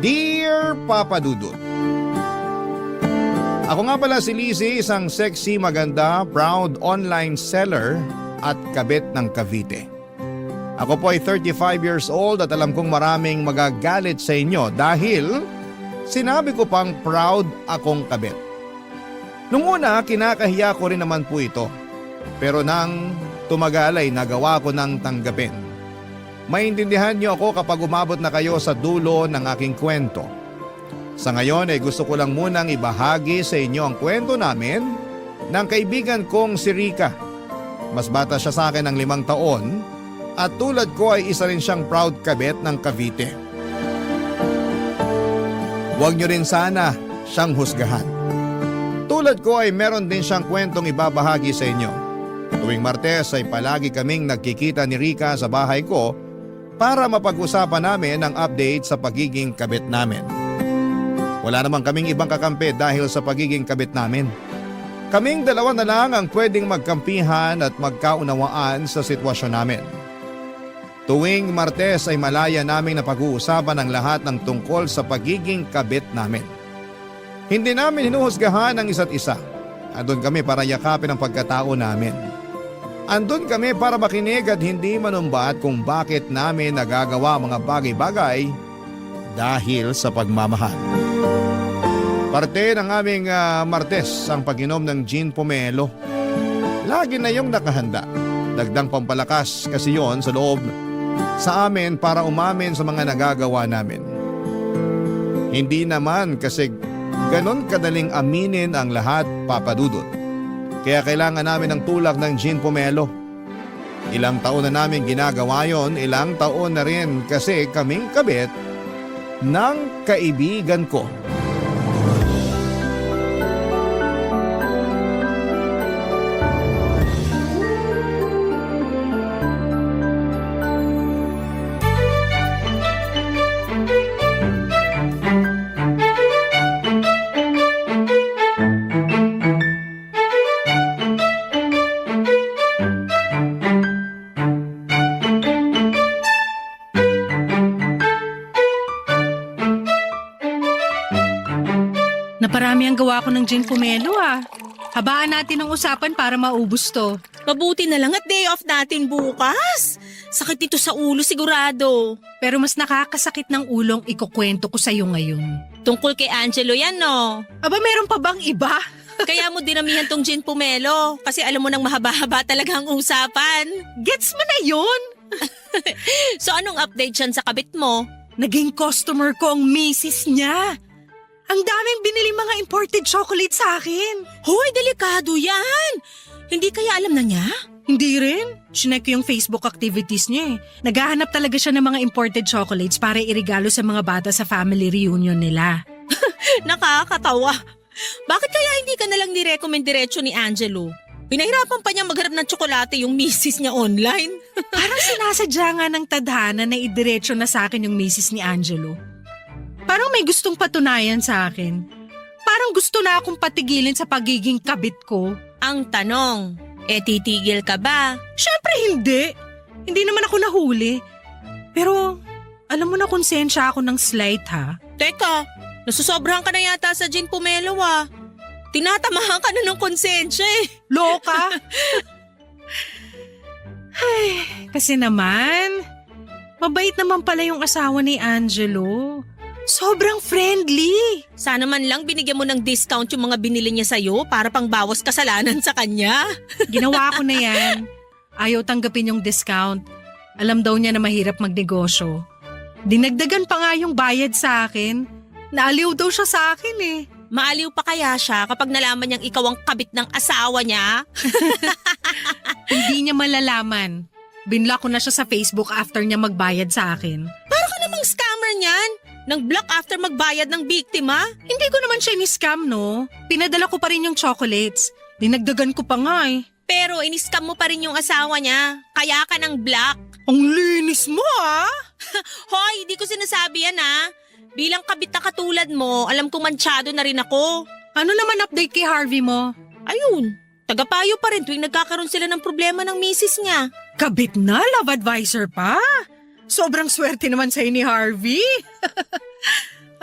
Dear Papa Dudut, ako nga pala si Lizzie, isang sexy, maganda, proud online seller at kabit ng Cavite. Ako po ay 35 years old at alam kong maraming magagalit sa inyo dahil sinabi ko pang proud akong kabit. Nung una, kinakahiya ko rin naman po ito. Pero nang tumagal ay nagawa ko ng tanggapin. Maintindihan niyo ako kapag umabot na kayo sa dulo ng aking kwento. Sa ngayon ay gusto ko lang munang ibahagi sa inyo ang kwento namin ng kaibigan kong si Rica. Mas bata siya sa akin ng 5 taon at tulad ko ay isa rin siyang proud kabit ng Cavite. Huwag niyo rin sana siyang husgahan. Tulad ko ay meron din siyang kwentong ibabahagi sa inyo. Tuwing Martes ay palagi kaming nagkikita ni Rica sa bahay ko para mapag-usapan namin ang update sa pagiging kabit namin. Wala naman kaming ibang kakampi dahil sa pagiging kabit namin. Kaming dalawa na lang ang pwedeng magkampihan at magkaunawaan sa sitwasyon namin. Tuwing Martes ay malaya naming napag-uusapan ang lahat ng tungkol sa pagiging kabit namin. Hindi namin hinuhusgahan ang isa't isa. Andun kami para yakapin ang pagkatao namin. Andun kami para makinig at hindi manumbat kung bakit namin nagagawa mga bagay-bagay dahil sa pagmamahal. Parte ng aming Martes ang pag-inom ng gin pomelo. Lagi na yung nakahanda. Dagdang pampalakas kasi yon sa loob sa amin para umamin sa mga nagagawa namin. Hindi naman kasi ganon kadaling aminin ang lahat, Papa Dudut. Kaya kailangan namin ng tulak ng gin pomelo. Ilang taon na namin ginagawa yon, ilang taon na rin kasi kaming kabit ng kaibigan ko. Naparami ang gawa ko ng gin pomelo ah. Habaan natin ang usapan para maubos to. Mabuti na lang at day off natin bukas. Sakit ito sa ulo sigurado. Pero mas nakakasakit ng ulong ikukwento ko sa'yo ngayon. Tungkol kay Angelo yan, no? Aba, meron pa bang iba? Kaya mo dinamihan tong gin pomelo kasi alam mo nang mahaba-haba talaga ang usapan. Gets mo na yun? So anong update dyan sa kabit mo? Naging customer ko ang misis niya. Ang daming binili mga imported chocolate sa akin. Hoy, delikado yan. Hindi kaya alam na niya? Hindi rin. Chinek ko yung Facebook activities niya eh. Naghahanap talaga siya ng mga imported chocolates para irigalo sa mga bata sa family reunion nila. Nakakatawa. Bakit kaya hindi ka nalang ni-recommend diretso ni Angelo? Pinahirapan pa niya maghanap ng tsokolate yung misis niya online. Parang sinasadya nga ng tadhana na idiretso na sa akin yung misis ni Angelo. Parang may gustong patunayan sa akin. Parang gusto na akong patigilin sa pagiging kabit ko. Ang tanong, titigil ka ba? Syempre hindi. Hindi naman ako nahuli. Pero alam mo na konsensya ako ng slight ha. Teka, nasusobrahan ka na yata sa gin pomelo ah. Tinatamahan ka na ng konsensya eh. Loka? Ay, kasi naman, mabait naman pala yung asawa ni Angelo. Sobrang friendly. Sana man lang binigyan mo ng discount yung mga binili niya sa'yo para pang bawas kasalanan sa kanya. Ginawa ko na yan. Ayaw tanggapin yung discount. Alam daw niya na mahirap magnegosyo. Dinagdagan pa nga yung bayad sa akin. Naaliw daw siya sa akin eh. Maaliw pa kaya siya kapag nalaman niyang ikaw ang kabit ng asawa niya? Hindi niya malalaman. Binlock ko na siya sa Facebook after niya magbayad sa akin. Para ka namang scammer niyan. Nang block after magbayad ng biktima? Hindi ko naman siya ni-scam, no? Pinadala ko pa rin yung chocolates. Dinagdagan ko pa nga eh. Pero in-scam mo pa rin yung asawa niya. Kaya ka ng block. Ang linis mo ah! Hoy, hindi ko sinasabi yan ah. Bilang kabit na katulad mo, alam kong mansyado na rin ako. Ano naman update kay Harvey mo? Ayun, tagapayo pa rin tuwing nagkakaroon sila ng problema ng misis niya. Kabit na, love advisor pa? Sobrang swerte naman sa'yo ni Harvey.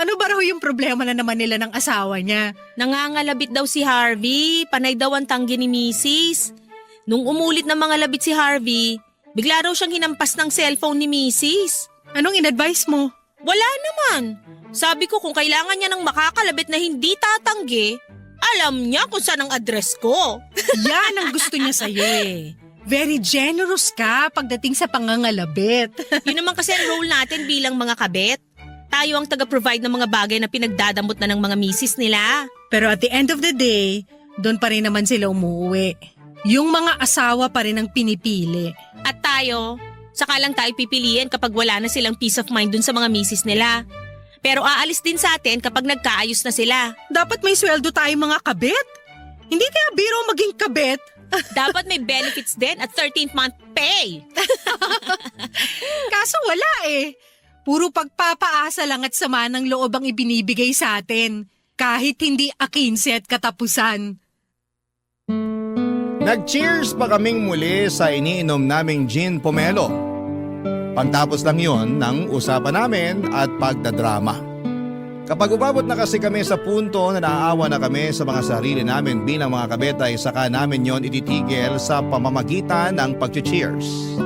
Ano ba raw yung problema na naman nila ng asawa niya? Nangangalabit daw si Harvey, panay daw ang tanggi ni Mrs. Nung umulit ng mga labit si Harvey, bigla raw siyang hinampas ng cellphone ni Mrs. Anong in-advise mo? Wala naman. Sabi ko kung kailangan niya ng makakalabit na hindi tatanggi, alam niya kung saan ang address ko. Yan ang gusto niya sa'yo eh. Very generous ka pagdating sa pangangalabit. Yun naman kasi ang role natin bilang mga kabit. Tayo ang taga-provide ng mga bagay na pinagdadamot na ng mga misis nila. Pero at the end of the day, doon pa rin naman sila umuwi. Yung mga asawa pa rin ang pinipili. At tayo, saka lang tayo pipiliin kapag wala na silang peace of mind dun sa mga misis nila. Pero aalis din sa atin kapag nagkaayos na sila. Dapat may sweldo tayo mga kabit. Hindi kaya biro maging kabit. Dapat may benefits din at 13th month pay. Kaso wala eh. Puro pagpapaasa lang at sama ng loob ang ibinibigay sa atin. Kahit hindi A15 at katapusan. Nag-cheers pa kaming muli sa iniinom naming gin pomelo. Pagtapos lang yon ng usapan namin at pagdadrama. Kapag umabot na kasi kami sa punto na naaawa na kami sa mga sarili namin bilang mga kabet ay saka namin yon ititigil sa pamamagitan ng pag-cheers.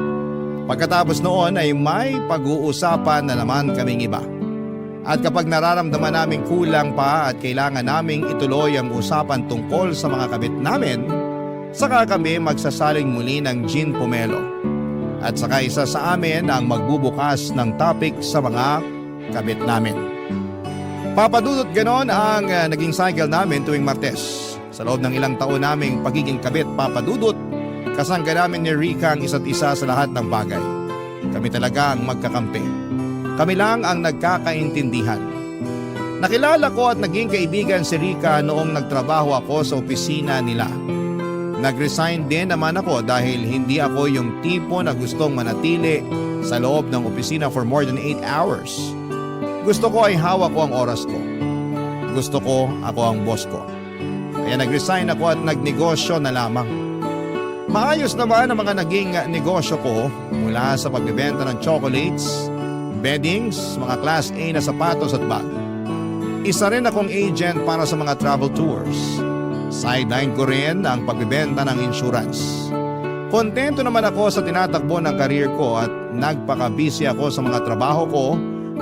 Pagkatapos noon ay may pag-uusapan na naman kaming iba. At kapag nararamdaman namin kulang pa at kailangan naming ituloy ang usapan tungkol sa mga kabit namin, saka kami magsasaling muli ng gin pomelo. At saka isa sa amin ang magbubukas ng topic sa mga kabit namin. Papadudot ganon ang naging cycle namin tuwing Martes. Sa loob ng ilang taon naming pagiging kabit papadudot, kasangga namin ni Rika ang isa't isa sa lahat ng bagay. Kami talaga ang magkakampi. Kami lang ang nagkakaintindihan. Nakilala ko at naging kaibigan si Rika noong nagtrabaho ako sa opisina nila. Nag-resign din naman ako dahil hindi ako yung tipo na gustong manatili sa loob ng opisina for more than 8 hours. Gusto ko ay hawak ko ang oras ko. Gusto ko ako ang boss ko. Kaya nag-resign ako at nagnegosyo na lamang. Maayos naman ang mga naging negosyo ko mula sa pagbebenta ng chocolates, beddings, mga class A na sapatos at bag. Isa rin akong agent para sa mga travel tours. Sideline ko rin ang pagbebenta ng insurance. Kontento naman ako sa tinatakbo ng career ko at nagpaka-busy ako sa mga trabaho ko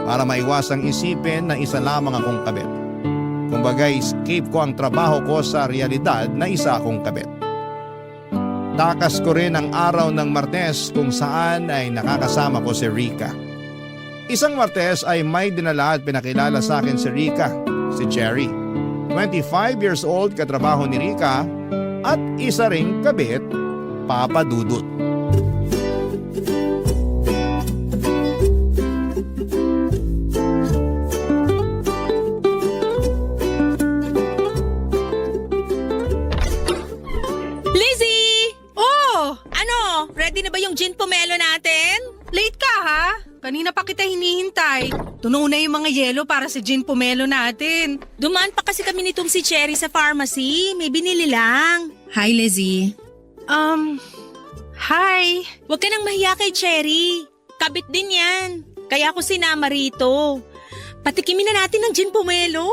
para maiwasang isipin na isa lamang akong kabit. Kumbaga, escape ko ang trabaho ko sa realidad na isa akong kabit. Takas ko rin ang araw ng Martes kung saan ay nakakasama ko si Rika. Isang Martes ay may dinala at pinakilala sa akin si Rika, si Cherry. 25 years old katrabaho ni Rika at isa ring kabit, Papa Dudut. Ready na ba yung gin pomelo natin? Late ka ha? Kanina pa kita hinihintay. Tunaw na yung mga yelo para sa gin pomelo natin. Dumaan pa kasi kami nitong si Cherry sa pharmacy. May binili lang. Hi, Lizzie. Hi. Huwag ka nang mahiya kay Cherry. Kabit din yan. Kaya ako sinama rito. Patikimin na natin ng gin pomelo.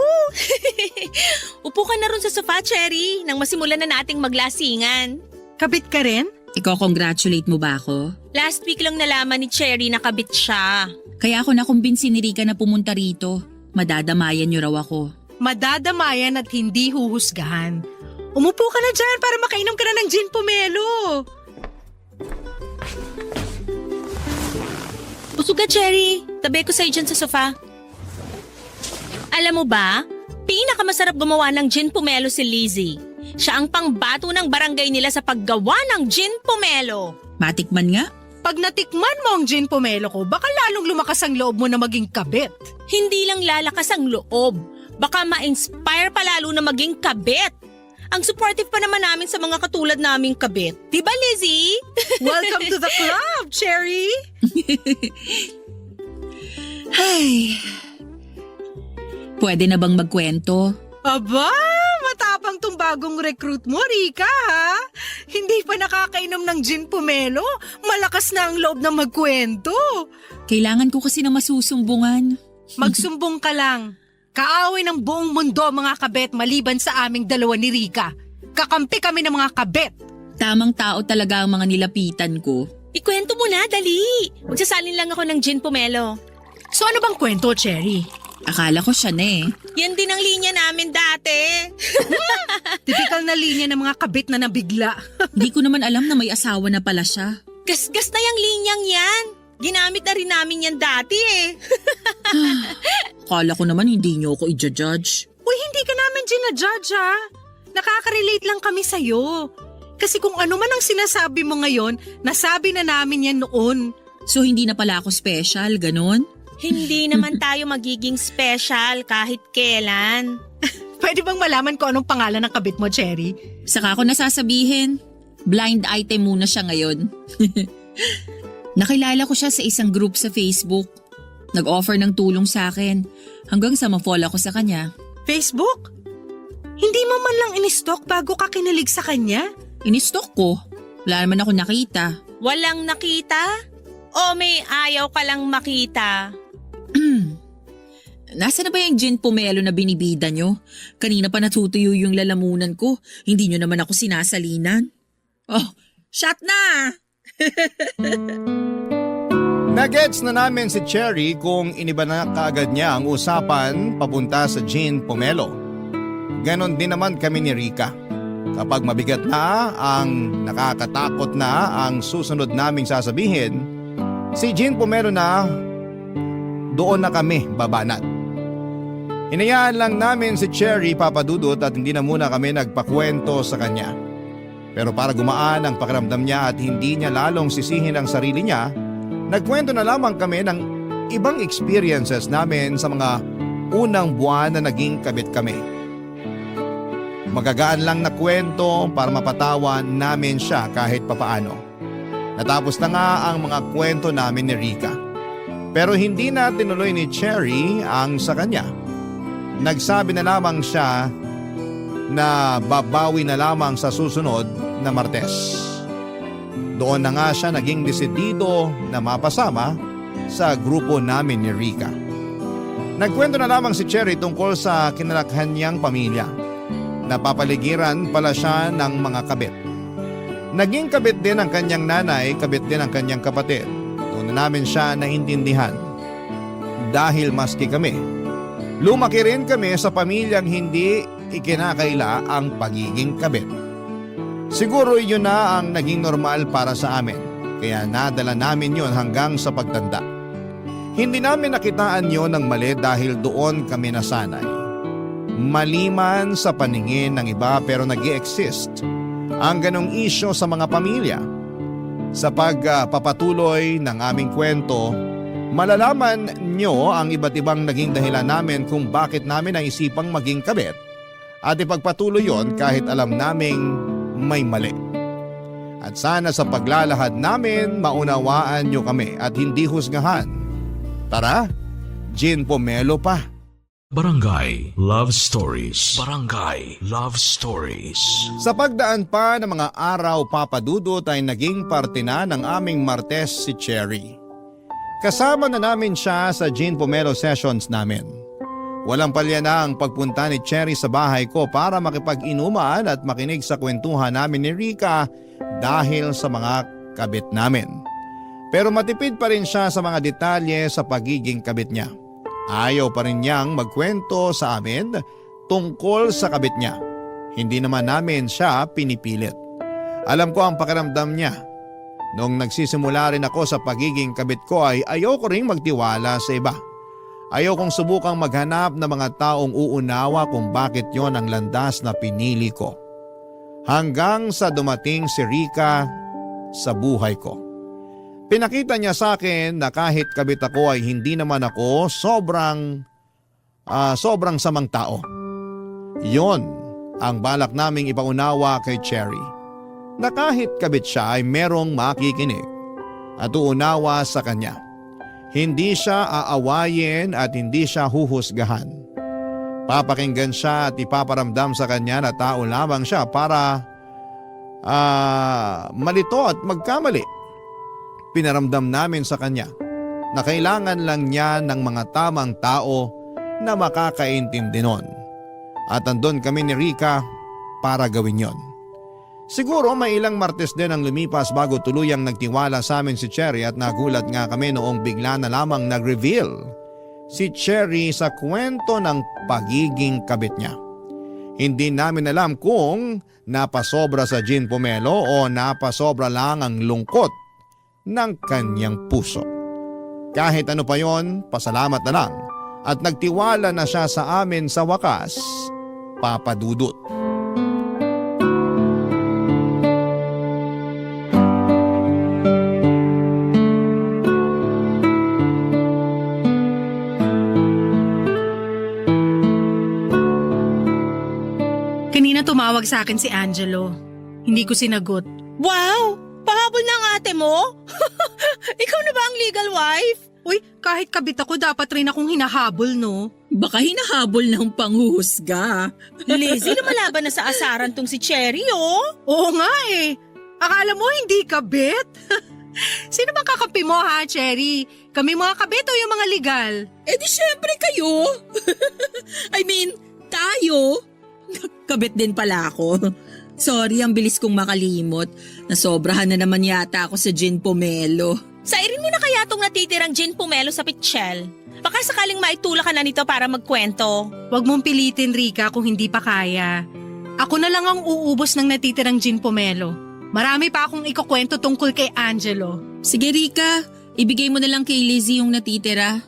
Upo ka na ron sa sofa, Cherry, nang masimulan na nating maglasingan. Kabit ka rin? Iko-congratulate mo ba ako? Last week lang nalaman ni Cherry na kabit siya. Kaya ako nakumbinsi ni Rika na pumunta rito. Madadamayan niyo raw ako. Madadamayan at hindi huhusgahan. Umupo ka na dyan para makainom ka na ng gin pomelo. Busog ka, Cherry. Tabi ko sa'yo dyan sa sofa. Alam mo ba, pinakamasarap gumawa ng gin pomelo si Lizzie. Siya ang pangbato ng barangay nila sa paggawa ng gin pomelo. Matikman nga. Pag natikman mo ang gin pomelo ko, baka lalong lumakas ang loob mo na maging kabit. Hindi lang lalakas ang loob, baka ma-inspire pa lalo na maging kabit. Ang supportive pa naman namin sa mga katulad naming kabit. Diba, Lizzie? Welcome to the club, Cherry! Ay. Pwede na bang magkwento? Aba, matapang tong bagong recruit mo, Rika, ha? Hindi pa nakakainom ng gin pomelo, malakas na ang loob na magkwento. Kailangan ko kasi na masusumbungan. Magsumbong ka lang. Kaaway ng buong mundo mga kabet maliban sa aming dalawa ni Rika. Kakampi kami ng mga kabet. Tamang tao talaga ang mga nilapitan ko. Ikwento mo na, dali. Magsasalin lang ako ng gin pomelo. So ano bang kwento, Cherry? Akala ko siya na eh. Yan din ang linya namin dati. Typical na linya ng mga kabet na nabigla. Hindi ko naman alam na may asawa na pala siya. Gasgas na yung linyang yan. Ginamit na rin namin yan dati eh. Akala ko naman hindi niyo ako i-judge. Uy, hindi ka namin ginajudge ha. Nakaka-relate lang kami sa'yo. Kasi kung ano man ang sinasabi mo ngayon, nasabi na namin yan noon. So hindi na pala ako special, ganon? Hindi naman tayo magiging special kahit kailan. Pwede bang malaman ko anong pangalan ng kabit mo, Cherry? Saka ko nasasabihin, blind item muna siya ngayon. Nakilala ko siya sa isang group sa Facebook. Nag-offer ng tulong sa akin hanggang sa ma-fall ako sa kanya. Facebook? Hindi mo man lang in-stalk bago ka kinalig sa kanya? Inistalk ko. Wala naman ako nakita. Walang nakita? O may ayaw ka lang makita? Nasa na ba yung gin pomelo na binibida nyo? Kanina pa natutuyo yung lalamunan ko. Hindi nyo naman ako sinasalinan. Oh, shot na! Nagets na namin si Cherry kung iniba na kaagad niya ang usapan papunta sa gin pomelo. Ganon din naman kami ni Rika. Kapag mabigat na ang nakakatakot na ang susunod naming sasabihin, si gin pomelo na doon na kami babanat. Hinayaan lang namin si Cherry papadudot at hindi na muna kami nagpakwento sa kanya. Pero para gumaan ang pakiramdam niya at hindi niya lalong sisihin ang sarili niya, nagkwento na lamang kami ng ibang experiences namin sa mga unang buwan na naging kabit kami. Magagaan lang na kwento para mapatawa namin siya kahit papaano. Natapos na nga ang mga kwento namin ni Rika. Pero hindi na tinuloy ni Cherry ang sa kanya. Nagsabi na lamang siya na babawi na lamang sa susunod na Martes. Doon na nga siya naging desidido na mapasama sa grupo namin ni Rika. Nagkwento na lamang si Cherry tungkol sa kinalakhan niyang pamilya. Napapaligiran pala siya ng mga kabit. Naging kabit din ang kanyang nanay, kabit din ang kanyang kapatid. Doon na namin siya naintindihan. Dahil maski kami, lumaki rin kami sa pamilyang hindi ikinakaila ang pagiging kabit. Siguro yun na ang naging normal para sa amin, kaya nadala namin yun hanggang sa pagtanda. Hindi namin nakitaan yun ng mali dahil doon kami nasanay. Mali man sa paningin ng iba pero nag-i-exist ang ganong isyo sa mga pamilya. Sa pagpapatuloy ng aming kwento, malalaman nyo ang iba't ibang naging dahilan namin kung bakit namin naisipang maging kabit at ipagpatuloy yon kahit alam naming may mali. At sana sa paglalahad namin maunawaan nyo kami at hindi husgahan. Tara, gin pomelo pa. Barangay Love Stories. Barangay Love Stories. Sa pagdaan pa ng mga araw papadudot ay naging parte na ng aming Martes si Cherry. Kasama na namin siya sa gin pomelo sessions namin. Walang palya na ang pagpunta ni Cherry sa bahay ko para makipag-inuman at makinig sa kwentuhan namin ni Rika dahil sa mga kabit namin. Pero matipid pa rin siya sa mga detalye sa pagiging kabit niya. Ayaw pa rin niyang magkwento sa amin tungkol sa kabit niya. Hindi naman namin siya pinipilit. Alam ko ang pakiramdam niya. Noong nagsisimula rin ako sa pagiging kabit ko ay ayaw ko ring magtiwala sa iba. Ayaw kong subukang maghanap ng mga taong uunawa kung bakit yon ang landas na pinili ko. Hanggang sa dumating si Rika sa buhay ko. Pinakita niya sa akin na kahit kabit ako ay hindi naman ako sobrang samang tao. Yon ang balak naming ipaunawa kay Cherry. Na kahit kabit siya ay merong makikinig at uunawa sa kanya. Hindi siya aawayin at hindi siya huhusgahan. Papakinggan siya at ipaparamdam sa kanya na tao lamang siya para malito at magkamali. Pinaramdam namin sa kanya na kailangan lang niya ng mga tamang tao na makakaintindi nun. At andun kami ni Rica para gawin yon. Siguro may ilang Martes din ang lumipas bago tuluyang nagtiwala sa amin si Cherry at nagulat nga kami noong bigla na lamang nag-reveal si Cherry sa kwento ng pagiging kabit niya. Hindi namin alam kung napasobra sa gin pomelo o napasobra lang ang lungkot ng kanyang puso. Kahit ano pa yon, pasalamat na lang at nagtiwala na siya sa amin sa wakas, Papa Dudut. Kanina tumawag sa akin si Angelo. Hindi ko sinagot. Wow! Pahabol ng ate mo? Ikaw na ba ang legal wife? Uy, kahit kabit ako, dapat rin akong hinahabol, no? Baka hinahabol ng panghuhusga. Lizzie, lumalaban na sa asaran tong si Cherry, oh. Oo nga eh. Akala mo hindi kabit? Sino bang kakampi mo ha, Cherry? Kami mga kabit o yung mga legal? Eh di syempre kayo. I mean, tayo. Kabit din pala ako. Sorry, ang bilis kong makalimot. Nasobrahan na naman yata ako sa gin pomelo. Sairin mo na kaya tong natitirang gin pomelo sa pitchel. Baka sakaling maitula ka na nito para magkwento. Huwag mong pilitin, Rica, kung hindi pa kaya. Ako na lang ang uubos ng natitirang gin pomelo. Marami pa akong ikukwento tungkol kay Angelo. Sige Rica, ibigay mo na lang kay Lizzie yung natitira.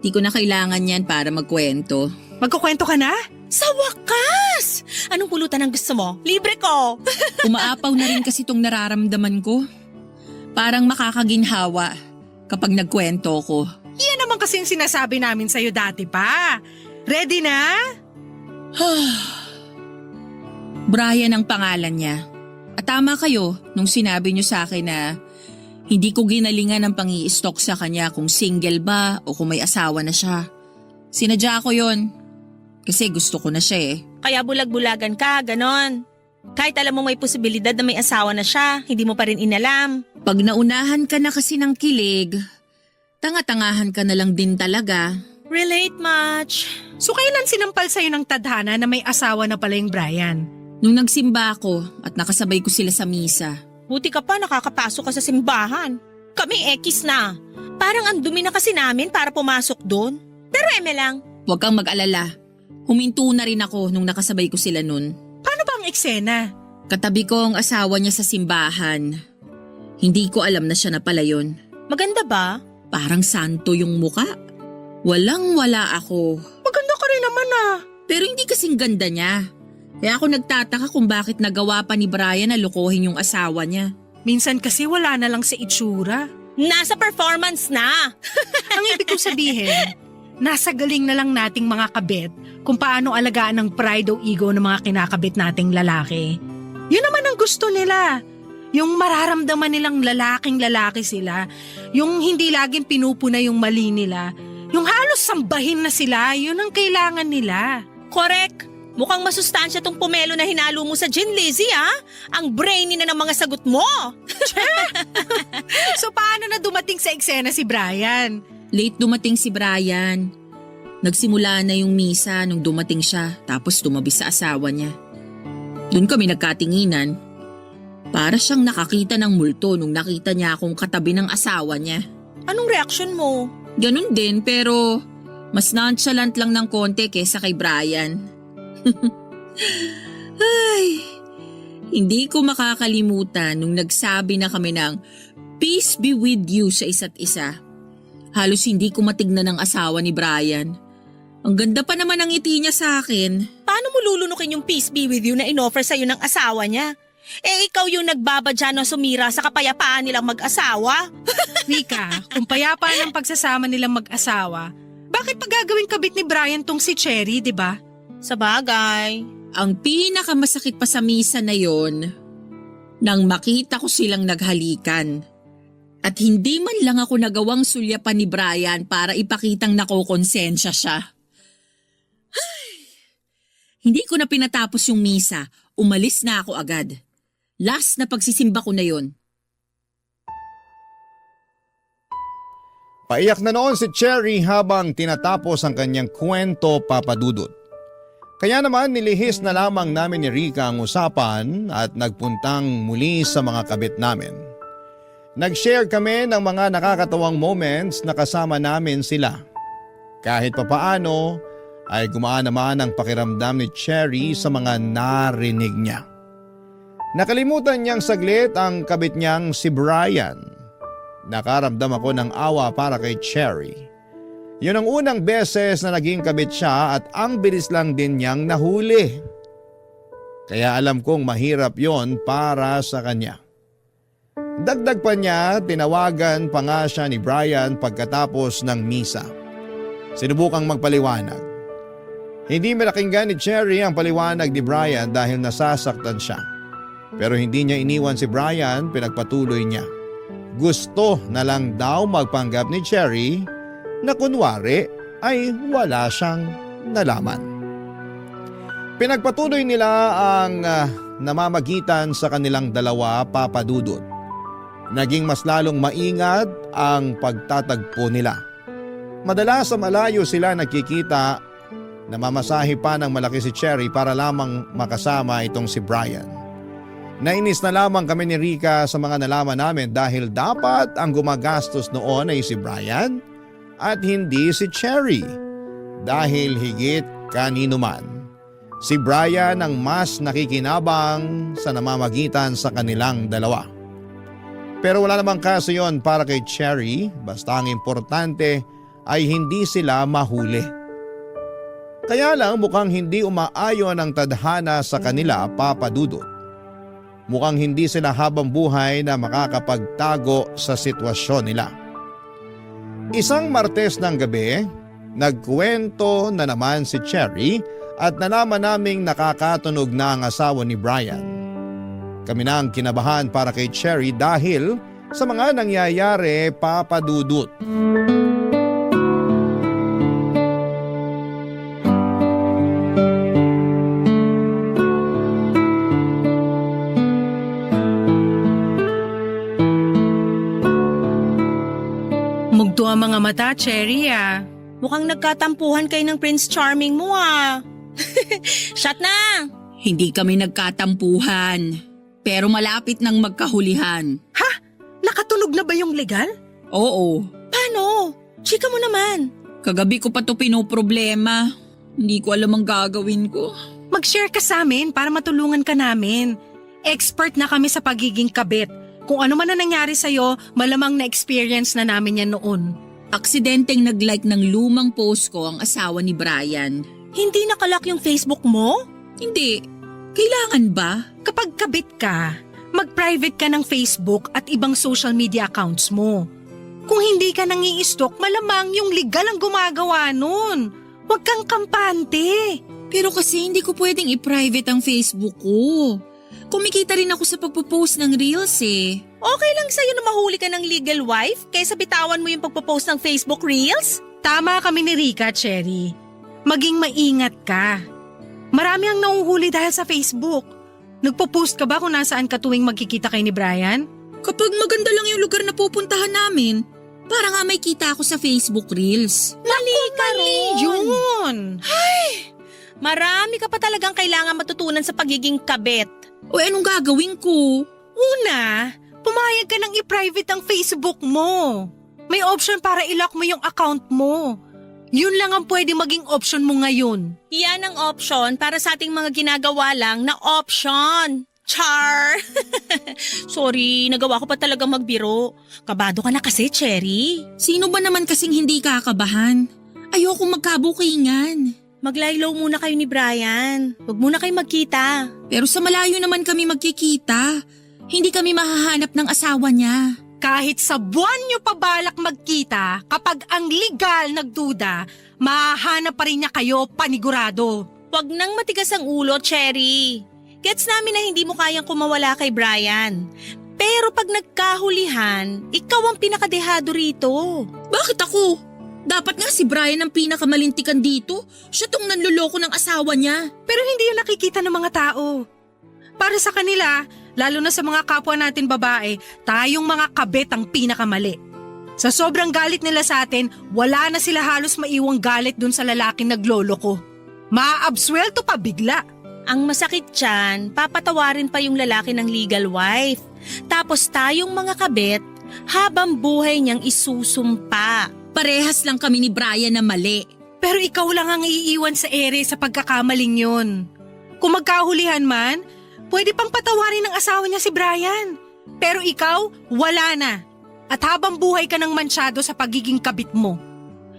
Di ko na kailangan yan para magkwento. Magkukwento ka na? Sa wakas! Anong pulutan ang gusto mo? Libre ko! Umaapaw na rin kasi itong nararamdaman ko. Parang makakaginhawa kapag nagkwento ko. Yan naman kasi yung sinasabi namin sa'yo dati pa. Ready na? Brian ang pangalan niya. At tama kayo nung sinabi niyo sa akin na hindi ko ginalingan ang pang-i-stalk sa kanya kung single ba o kung may asawa na siya. Sinadya ko yon kasi gusto ko na siya eh. Kaya bulag-bulagan ka, ganon. Kahit alam mo may posibilidad na may asawa na siya, hindi mo pa rin inalam. Pag naunahan ka na kasi ng kilig, tanga-tangahan ka na lang din talaga. Relate much. So kailan sinampal sa'yo ng tadhana na may asawa na pala yung Brian? Nung nagsimba ako at nakasabay ko sila sa misa. Buti ka pa nakakapasok ka sa simbahan. Kami ekis na. Parang ang dumi na kasi namin para pumasok doon. Pero eme lang. Huwag kang mag-alala. Huminto na rin ako nung nakasabay ko sila nun. Paano ba ang eksena? Katabi ko ang asawa niya sa simbahan. Hindi ko alam na siya na pala yun. Maganda ba? Parang santo yung muka. Walang-wala ako. Maganda ka rin naman ah. Pero hindi kasing ganda niya. Kaya ako nagtataka kung bakit nagawa pa ni Brian na lokohin yung asawa niya. Minsan kasi wala na lang sa itsura. Nasa performance na. Ang ibig kong sabihin, nasa galing na lang nating mga kabit kung paano alagaan ng pride o ego ng mga kinakabit nating lalaki. Yun naman ang gusto nila. Yung mararamdaman nilang lalaking lalaki sila. Yung hindi laging pinupuna yung mali nila. Yung halos sambahin na sila, yun ang kailangan nila. Correct. Mukhang masustansya tong pomelo na hinalo mo sa gin, Lizzie, ha? Ang brainy na ng mga sagot mo. So paano na dumating sa eksena si Brian? Late dumating si Brian. Nagsimula na yung misa nung dumating siya tapos tumabi sa asawa niya. Doon kami nagkatinginan. Para siyang nakakita ng multo nung nakita niya akong katabi ng asawa niya. Anong reaction mo? Ganun din pero mas nonchalant lang ng konti kesa kay Brian. Ay, hindi ko makakalimutan nung nagsabi na kami ng peace be with you sa isa't isa. Halos hindi ko matignan ang asawa ni Brian. Ang ganda pa naman ng ngiti niya sa akin. Paano mo lulunukin yung peace be with you na inoffer sa'yo ng asawa niya? Eh ikaw yung nagbabadya na sumira sa kapayapaan nilang mag-asawa? Rika, kung payapaan ang pagsasama nilang mag-asawa, bakit pa gagawing kabit ni Brian tong si Cherry, di ba? Sa bagay. Ang pinakamasakit pa sa misa na yon, nang makita ko silang naghalikan. At hindi man lang ako nagawang sulyapan ni Brian para ipakitang nakokonsensya siya. Ay, hindi ko na pinatapos yung misa, umalis na ako agad. Last na pagsisimba ko na yon. Paiyak na noon si Cherry habang tinatapos ang kanyang kwento, Papa Dudut. Kaya naman nilihis na lamang namin ni Rica ang usapan at nagpuntang muli sa mga kabit namin. Nag-share kami ng mga nakakatawang moments na kasama namin sila. Kahit papaano ay gumaan naman ang pakiramdam ni Cherry sa mga narinig niya. Nakalimutan niyang saglit ang kabit niyang si Brian. Nakaramdam ako ng awa para kay Cherry. Yun ang unang beses na naging kabit siya at ang bilis lang din niyang nahuli. Kaya alam kong mahirap yon para sa kanya. Dagdag pa niya, tinawagan pa nga siya ni Brian pagkatapos ng misa. Sinubukang magpaliwanag. Hindi malakinggan ni Cherry ang paliwanag ni Brian dahil nasasaktan siya. Pero hindi niya iniwan si Brian, pinagpatuloy niya. Gusto na lang daw magpanggap ni Cherry na kunwari ay wala siyang nalaman. Pinagpatuloy nila ang namamagitan sa kanilang dalawa, Papa Dudut. Naging mas lalong maingat ang pagtatagpo nila. Madalas sa malayo sila nakikita, namamasahe pa ng malaki si Cherry para lamang makasama itong si Brian. Nainis na lamang kami ni Rica sa mga nalaman namin dahil dapat ang gumagastos noon ay si Brian at hindi si Cherry. Dahil higit kanino man, si Brian ang mas nakikinabang sa namamagitan sa kanilang dalawa. Pero wala namang kaso yon para kay Cherry, basta ang importante ay hindi sila mahuli. Kaya lang mukhang hindi umaayon ang tadhana sa kanila, Papa Dudut. Mukhang hindi sila habang buhay na makakapagtago sa sitwasyon nila. Isang Martes ng gabi, nagkwento na naman si Cherry at nalaman naming nakakatunog na ang asawa ni Brian. Kami na ang kinabahan para kay Cherry dahil sa mga nangyayari, Papa Dudut. Mugto ang mga mata, Cherry Mukhang nagkatampuhan kayo ng Prince Charming mo Shut na! Hindi kami nagkatampuhan, pero malapit nang magkahulihan. Ha? Nakatunog na ba yung legal? Oo, Paano? Chika mo naman. kagabi ko pa to pinoproblema. Hindi ko alam ang gagawin ko. Mag-share ka sa amin para matulungan ka namin. Expert na kami sa pagiging kabit. Kung ano man na nangyari sa'yo, malamang na-experience na namin yan noon. Aksidenteng nag-like ng lumang post ko ang asawa ni Brian. Hindi nakalak yung Facebook mo? Hindi. Kailangan ba? Kapag kabit ka, mag-private ka ng Facebook at ibang social media accounts mo. Kung hindi ka nang i-stalk, malamang yung legal ang gumagawa nun. Huwag kang kampante. Pero kasi hindi ko pwedeng i-private ang Facebook ko. Kumikita rin ako sa pagpo-post ng reels Okay lang sa'yo na mahuli ka ng legal wife kaysa bitawan mo yung pagpo-post ng Facebook Reels? Tama kami ni Rica, Cherry. Maging maingat ka. Marami ang nahuhuli dahil sa Facebook. Nagpo-post ka ba kung nasaan ka tuwing magkikita kay ni Brian? Kapag maganda lang yung lugar na pupuntahan namin, para nga may kita ako sa Facebook Reels. Mali ka ron. Yun! Marami ka pa talagang kailangan matutunan sa pagiging kabit. O anong gagawin ko? Una, pumayag ka nang i-private ang Facebook mo. May option para i-lock mo yung account mo. Yun lang ang pwede maging option mo ngayon. Yan ang option para sa ating mga ginagawa lang na option. Char! Sorry, nagawa ko pa talagang magbiro. Kabado ka na kasi, Cherry. Sino ba naman kasing hindi kakabahan? Ayoko magkabukingan. Mag-lie low muna kayo ni Brian. Huwag muna kayo magkita. Pero sa malayo naman kami magkikita. Hindi kami mahahanap ng asawa niya. Kahit sa buwan nyo pa balak magkita, kapag ang legal nagduda, mahahanap pa rin niya kayo panigurado. Huwag nang matigas ang ulo, Cherry. Gets namin na hindi mo kayang kumawala kay Brian. Pero pag nagkahulihan, ikaw ang pinakadehado rito. Bakit ako? Dapat nga si Brian ang pinakamalintikan dito. Siya tong nanluloko ng asawa niya. Pero hindi yun nakikita ng mga tao. Para sa kanila, lalo na sa mga kapwa natin babae, tayong mga kabit ang pinakamali. Sa sobrang galit nila sa atin, wala na sila halos maiwang galit dun sa lalaking naglolo ko. Maaabswelto pa bigla. Ang masakit dyan, papatawarin pa yung lalaki ng legal wife. Tapos tayong mga kabit, habang buhay niyang isusumpa. Parehas lang kami ni Brian na mali. Pero ikaw lang ang iiwan sa ere sa pagkakamaling yun. Kung magkahulihan man, pwede pang patawarin ng asawa niya si Brian. Pero ikaw, wala na. At habang buhay ka ng mansyado sa pagiging kabit mo.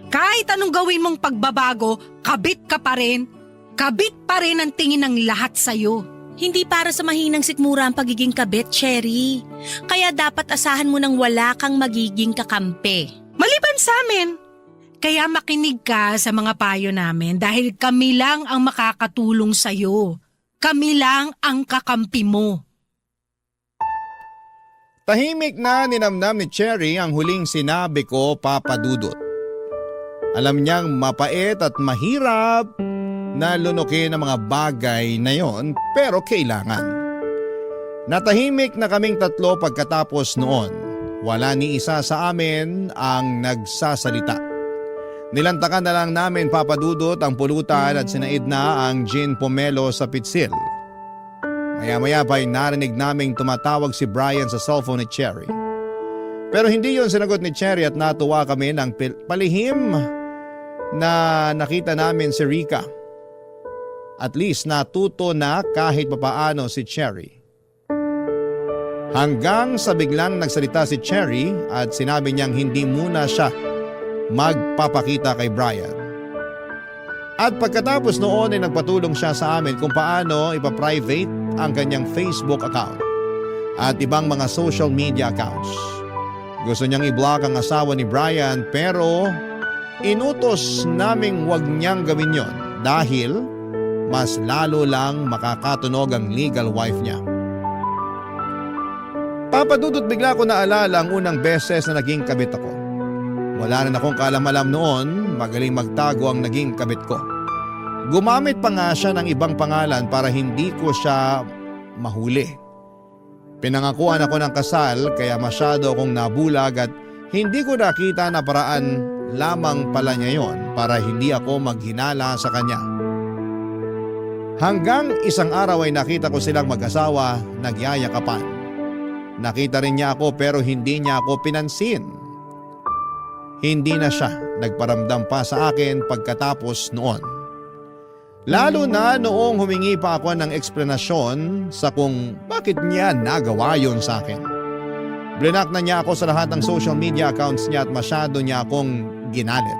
Kahit anong gawin mong pagbabago, kabit ka pa rin. Kabit pa rin ang tingin ng lahat sa'yo. Hindi para sa mahinang sikmura ang pagiging kabit, Cherry. Kaya dapat asahan mo nang wala kang magiging kakampi. Maliban sa amin. Kaya makinig ka sa mga payo namin dahil kami lang ang makakatulong sa'yo. Kami lang ang kakampi mo. Tahimik na ninamnam ni Cherry ang huling sinabi ko, Papa Dudut. Alam niyang mapait at mahirap na lunukin ang mga bagay na yon, pero kailangan. Natahimik na kaming tatlo pagkatapos noon. Wala ni isa sa amin ang nagsasalita. Nilantakan na lang namin, Papa Dudut, ang pulutan at sinaid na ang gin pomelo sa pitsil. Maya-maya pa'y narinig naming tumatawag si Brian sa cellphone ni Cherry. Pero hindi yon sinagot ni Cherry at natuwa kami ng palihim na nakita namin si Rica. At least natuto na kahit papaano si Cherry. Hanggang sa biglang nagsalita si Cherry at sinabi niyang hindi muna siya magpapakita kay Brian. At pagkatapos noon ay nagpatulong siya sa amin kung paano ipaprivate ang kanyang Facebook account at ibang mga social media accounts. Gusto niyang i-block ang asawa ni Brian pero inutos naming wag niyang gawin yon dahil mas lalo lang makakatunog ang legal wife niya. Papadudot bigla ko naalala ang unang beses na naging kabit ako. Wala rin akong kaalam-alam noon, magaling magtago ang naging kabit ko. Gumamit pa nga siya ng ibang pangalan para hindi ko siya mahuli. Pinangakuan ako ng kasal kaya masyado akong nabulag at hindi ko nakita na paraan lamang pala niya yon para hindi ako maghinala sa kanya. Hanggang isang araw ay nakita ko silang mag-asawa nagyayakapan. Nakita rin niya ako pero hindi niya ako pinansin. Hindi na siya nagparamdam pa sa akin pagkatapos noon. Lalo na noong humingi pa ako ng eksplanasyon sa kung bakit niya nagawa yon sa akin. Blinak na niya ako sa lahat ng social media accounts niya at masyado niya akong ginalit.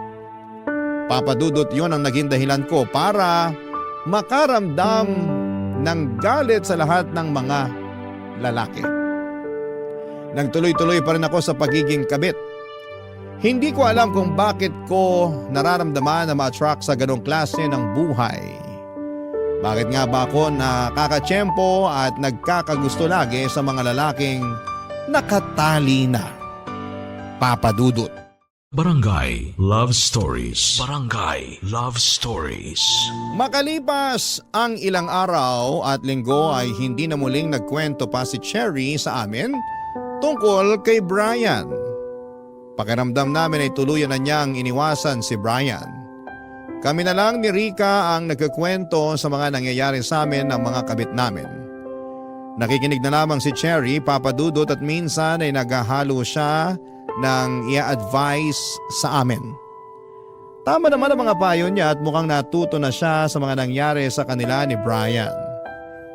Papadudot yon ang naging dahilan ko para makaramdam ng galit sa lahat ng mga lalaki. Nagtuloy-tuloy pa rin ako sa pagiging kabit. Hindi ko alam kung bakit ko nararamdaman na ma-attract sa ganong klase ng buhay. Bakit nga ba ako nakakatsyempo at nagkakagusto lagi sa mga lalaking nakatali na? Papadudot. Barangay Love Stories. Barangay Love Stories. Makalipas ang ilang araw at linggo ay hindi na muling nagkwento pa si Cherry sa amin tungkol kay Brian. Pakiramdam namin ay tuluyan na niyang iniwasan si Brian. Kami na lang ni Rica ang nagkukwento sa mga nangyayari sa amin ng mga kabit namin. Nakikinig na lamang si Cherry, Papadudot, at minsan ay naghahalo siya ng i-advise sa amin. Tama naman ang mga payo niya at mukhang natuto na siya sa mga nangyari sa kanila ni Brian.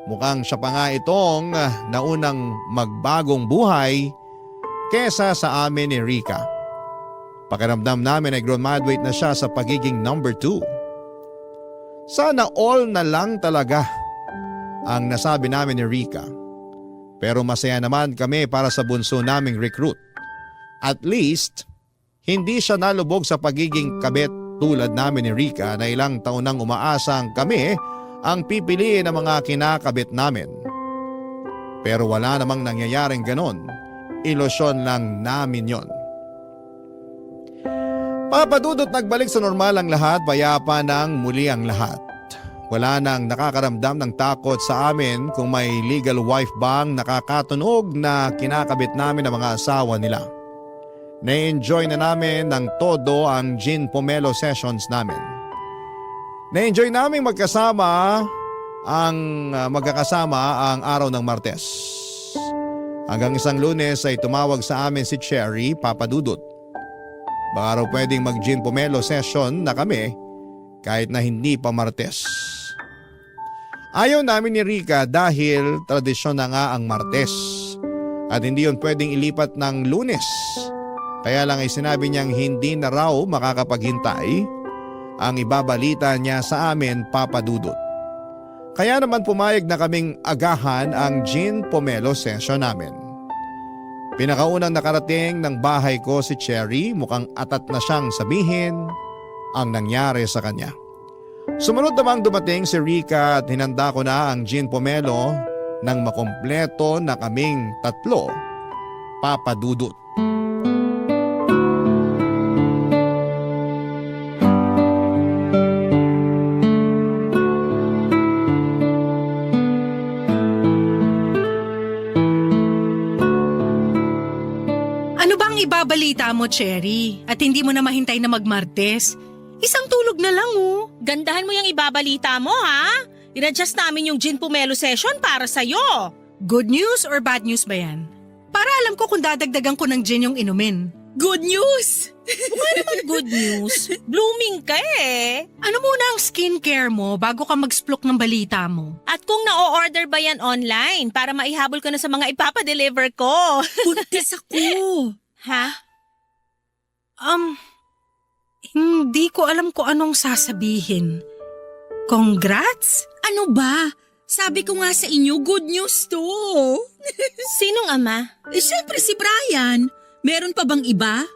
Mukhang siya pa nga itong naunang magbagong buhay kesa sa amin ni Rica. Pakiramdam namin ay graduate na siya sa pagiging number 2. Sana all na lang talaga ang nasabi namin ni Rica. Pero masaya naman kami para sa bunso naming recruit. At least, hindi siya nalubog sa pagiging kabit tulad namin ni Rica na ilang taon nang umaasang kami ang pipiliin ng mga kinakabit namin. Pero wala namang nangyayaring ganon. Ilusyon lang namin yon. Papadudot nagbalik sa normal ang lahat, payapa nang muli ang lahat. Wala nang nakakaramdam ng takot sa amin kung may legal wife bang nakakatunog na kinakabit namin ang mga asawa nila. Na-enjoy na namin ng todo ang gin pomelo sessions namin. Na-enjoy namin magkakasama ang araw ng Martes. Hanggang isang Lunes ay tumawag sa amin si Cherry, Papa Dudut. Baka raw pwedeng mag-gin pomelo session na kami kahit na hindi pa Martes. Ayaw namin ni Rica dahil tradisyon na nga ang Martes at hindi yun pwedeng ilipat ng Lunes. Kaya lang ay sinabi niyang hindi na raw makakapaghintay ang ibabalita niya sa amin, Papa Dudut. Kaya naman pumayag na kaming agahan ang gin pomelo session namin. Pinakaunang nakarating ng bahay ko si Cherry, mukhang atat na siyang sabihin ang nangyari sa kanya. Sumunod namang dumating si Rica at hinanda ko na ang gin pomelo nang makumpleto na kaming tatlo, Papa Dudut. Ano bang ibabalita mo, Cherry? At hindi mo na mahintay na magmartes? Isang tulog na lang oh. Gandahan mo yung ibabalita mo, ha? In-adjust namin yung gin pomelo session para sa'yo. Good news or bad news ba yan? Para alam ko kung dadagdagan ko ng gin yung inumin. Good news! Good news. Blooming ka eh. Ano muna ang skincare mo bago ka mag-splok ng balita mo? At kung na-order ba yan online para maihabol ko na sa mga ipapadeliver ko? Buntis ako! Ha? Hindi ko alam kung anong sasabihin. Congrats? Ano ba? Sabi ko nga sa inyo, good news to. Sinong ama? Siyempre si Brian. Meron pa bang iba?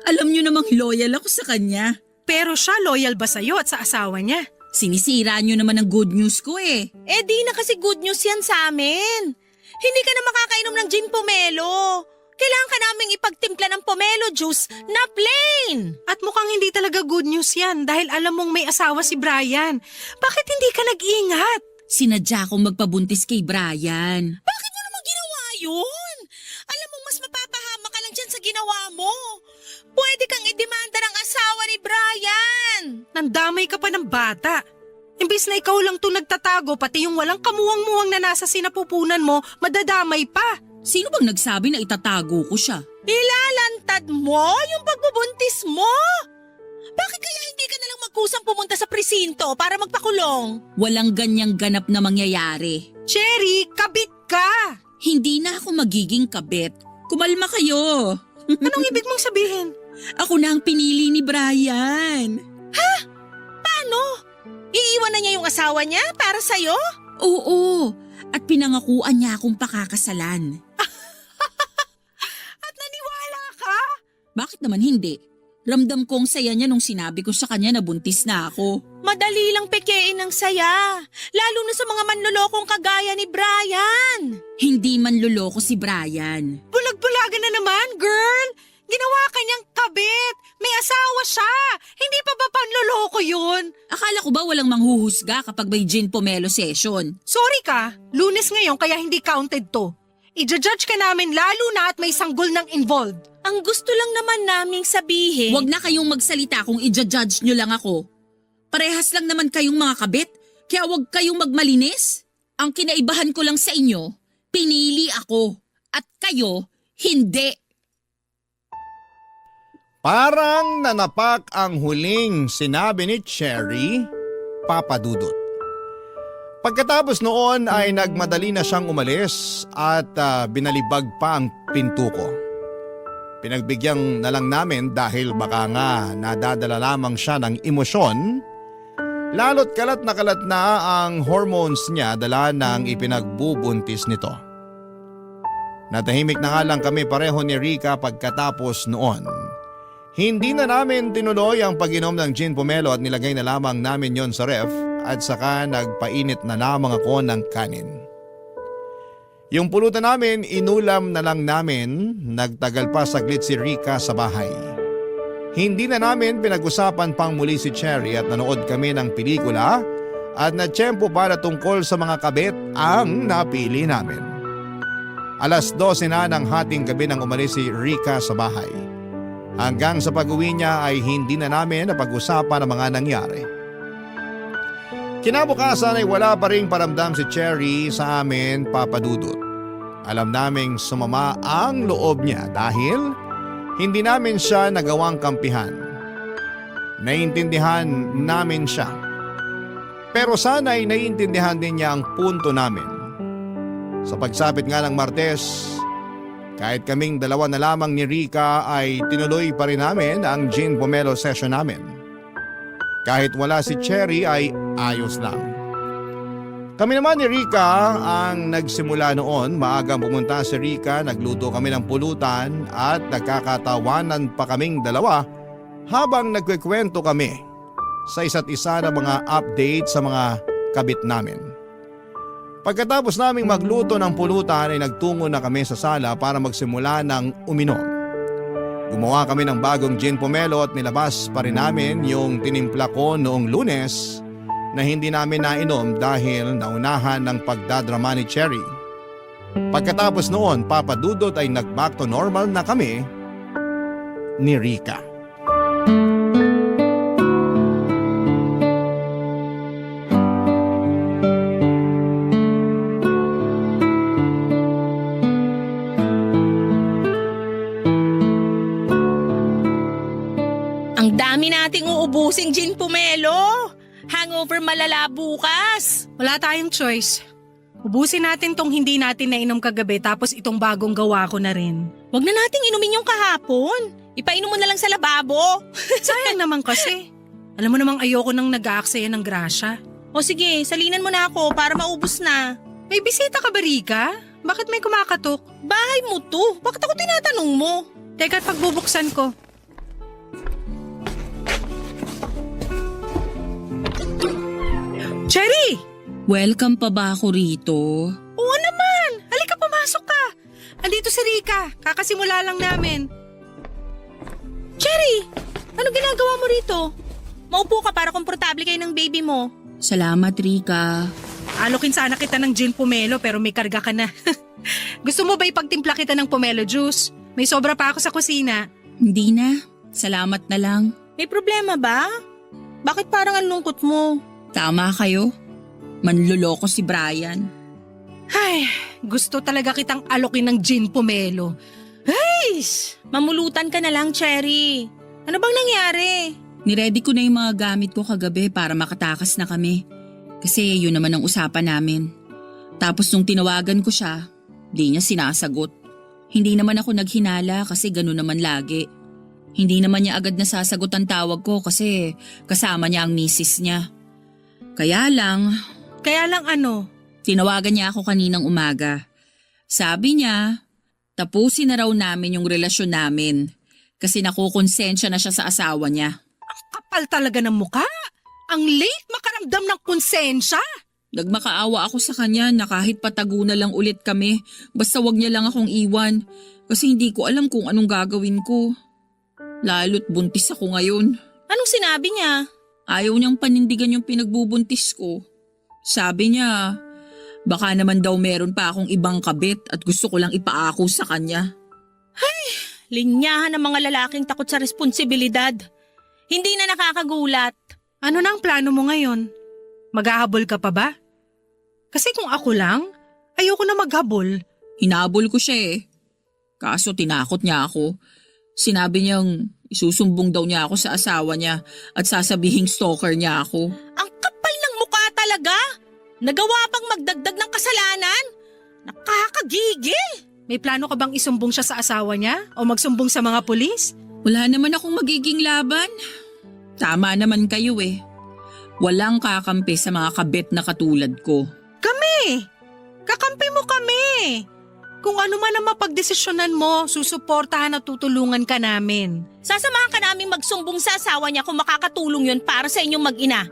Alam niyo namang loyal ako sa kanya. Pero siya loyal ba sa'yo at sa asawa niya? Sinisira niyo naman ang good news ko eh. Eh di na kasi good news yan sa amin. Hindi ka na makakainom ng gin pomelo. Kailangan ka naming ipagtimpla ng pomelo juice na plain. At mukhang hindi talaga good news yan dahil alam mong may asawa si Brian. Bakit hindi ka nag-ingat? Sinadya kong magpabuntis kay Brian. Bakit mo naman ginawa yun? Alam mo, mas mapapahama ka lang dyan sa ginawa mo. Pwede kang idemanda ng asawa ni Brian. Nandamay ka pa ng bata. Imbis na ikaw lang to nagtatago, pati yung walang kamuwang-muwang na nasa sinapupunan mo, madadamay pa. Sino bang nagsabi na itatago ko siya? Ilalantad mo yung pagbubuntis mo? Bakit kaya hindi ka nalang magkusang pumunta sa presinto para magpakulong? Walang ganyang ganap na mangyayari. Cherry, kabit ka! Hindi na ako magiging kabit. Kumalma kayo. Anong ibig mong sabihin? Ako na ang pinili ni Brian. Paano? Iiwan na niya yung asawa niya para sa'yo? Oo, at pinangakuan niya akong pakakasalan. At naniwala ka? Bakit naman hindi? Ramdam kong saya niya nung sinabi ko sa kanya na buntis na ako. Madali lang pekein ng saya. Lalo na sa mga manlolokong kagaya ni Brian. Hindi man luloko si Brian. Bulag-bulagan na naman, girl! Ginawa ka niyang kabit! May asawa siya! Hindi pa ba panloloko yun? Akala ko ba walang manghuhusga kapag may gin pomelo session? Sorry ka, Lunes ngayon kaya hindi counted to. I-judge ka namin lalo na at may sanggol ng involved. Ang gusto lang naman naming sabihin… Huwag na kayong magsalita kung i-judge nyo lang ako. Parehas lang naman kayong mga kabit, kaya huwag kayong magmalinis. Ang kinaibahan ko lang sa inyo, pinili ako. At kayo, hindi. Parang nanapak ang huling sinabi ni Cherry, Papa Dudut. Pagkatapos noon ay nagmadali na siyang umalis at binalibag pa ang pinto ko. Pinagbigyan na lang namin dahil baka nga nadadala lamang siya ng emosyon. Lalo't kalat na ang hormones niya dala ng ipinagbubuntis nito. Natahimik na nga lang kami pareho ni Rica pagkatapos noon. Hindi na namin tinuloy ang pag-inom ng gin pomelo at nilagay na lamang namin yon sa ref at saka nagpainit na lamang ako ng kanin. Yung pulutan namin, inulam na lang namin, nagtagal pa saglit si Rica sa bahay. Hindi na namin pinag-usapan pang muli si Cherry at nanood kami ng pelikula at natsyempo para tungkol sa mga kabit ang napili namin. Alas 12 na ng hating gabi nang umalis si Rica sa bahay. Hanggang sa pag-uwi niya ay hindi na namin napag-usapan ang mga nangyari. Kinabukasan ay wala pa ring paramdam si Cherry sa amin, Papa Dudut. Alam naming sumama ang loob niya dahil hindi namin siya nagawang kampihan. Naiintindihan namin siya. Pero sana ay naiintindihan din niya ang punto namin. Sa pagsapit nga ng Martes, kahit kaming dalawa na lamang ni Rica ay tinuloy pa rin namin ang gin pomelo session namin. Kahit wala si Cherry ay ayos lang. Kami naman ni Rica ang nagsimula noon. Maagang pumunta si Rica, nagluto kami ng pulutan at nagkakatawanan pa kaming dalawa habang nagkikwento kami sa isa't isa ng mga update sa mga kabit namin. Pagkatapos naming magluto ng pulutan ay nagtungo na kami sa sala para magsimula ng uminom. Gumawa kami ng bagong gin pomelo at nilabas pa rin namin yung tinimpla ko noong Lunes na hindi namin nainom dahil naunahan ng pagdadrama ni Cherry. Pagkatapos noon, Papa Dudut ay nag-back to normal na kami ni Rica. Ang dami nating uubusing gin pomelo. Hangover malala bukas. Wala tayong choice. Ubusin natin tong hindi natin nainom kagabi tapos itong bagong gawa ko na rin. Huwag na nating inumin yung kahapon. Ipainom mo na lang sa lababo. Sayang naman kasi. Alam mo namang ayoko nang nag-aaksaya ng grasya. O sige, salinan mo na ako para maubos na. May bisita ka ba, Rica? Bakit may kumakatok? Bahay mo to. Bakit ako tinatanong mo? Teka, at pagbubuksan ko. Cherry! Welcome pa ba ako rito? Oo naman! Halika, pumasok ka! Andito si Rica. Kakasimula lang namin. Cherry, ano ginagawa mo rito? Maupo ka para komportable kayo ng baby mo. Salamat, Rica. Alokin sana kita ng gin pomelo pero may karga ka na. Gusto mo ba ipagtimpla kita ng pomelo juice? May sobra pa ako sa kusina. Hindi na. Salamat na lang. May problema ba? Bakit parang ang lungkot mo? Tama kayo. Manluloko si Brian. Ay, gusto talaga kitang alokin ng gin pomelo. Ay! Mamulutan ka na lang, Cherry. Ano bang nangyari? Niready ko na yung mga gamit ko kagabi para makatakas na kami. Kasi yun naman ang usapan namin. Tapos nung tinawagan ko siya, di niya sinasagot. Hindi naman ako naghinala kasi gano'n naman lagi. Hindi naman niya agad nasasagot ang tawag ko kasi kasama niya ang misis niya. Kaya lang ano? tinawagan niya ako kaninang umaga. Sabi niya, tapusin na raw namin yung relasyon namin kasi nakukonsensya na siya sa asawa niya. Kapal talaga ng mukha. Ang late makaramdam ng konsensya. Nagmakaawa ako sa kanya na kahit patago na lang ulit kami, basta wag niya lang akong iwan kasi hindi ko alam kung anong gagawin ko. Lalo't buntis ako ngayon. Anong sinabi niya? Ayaw niyang panindigan yung pinagbubuntis ko. Sabi niya, baka naman daw meron pa akong ibang kabit at gusto ko lang ipaako sa kanya. Linyahan ng mga lalaking takot sa responsibilidad. Hindi na nakakagulat. Ano na ang plano mo ngayon? Maghahabol ka pa ba? Kasi kung ako lang, ayoko na maghabol. Hinabol ko siya eh. Kaso tinakot niya ako. Sinabi niyang isusumbong daw niya ako sa asawa niya at sasabihing stalker niya ako. Ang kapal ng mukha talaga. Nagawa pang magdagdag ng kasalanan. Nakakagigil. May plano ka bang isumbong siya sa asawa niya o magsumbong sa mga pulis? Wala naman akong magiging laban. Tama naman kayo eh. Walang kakampi sa mga kabit na katulad ko. Kami! Kakampi mo kami! Kung ano man ang mapagdesisyonan mo, susuportahan at tutulungan ka namin. Sasamahan ka naming magsumbong sa asawa niya kung makakatulong yun para sa inyong mag-ina.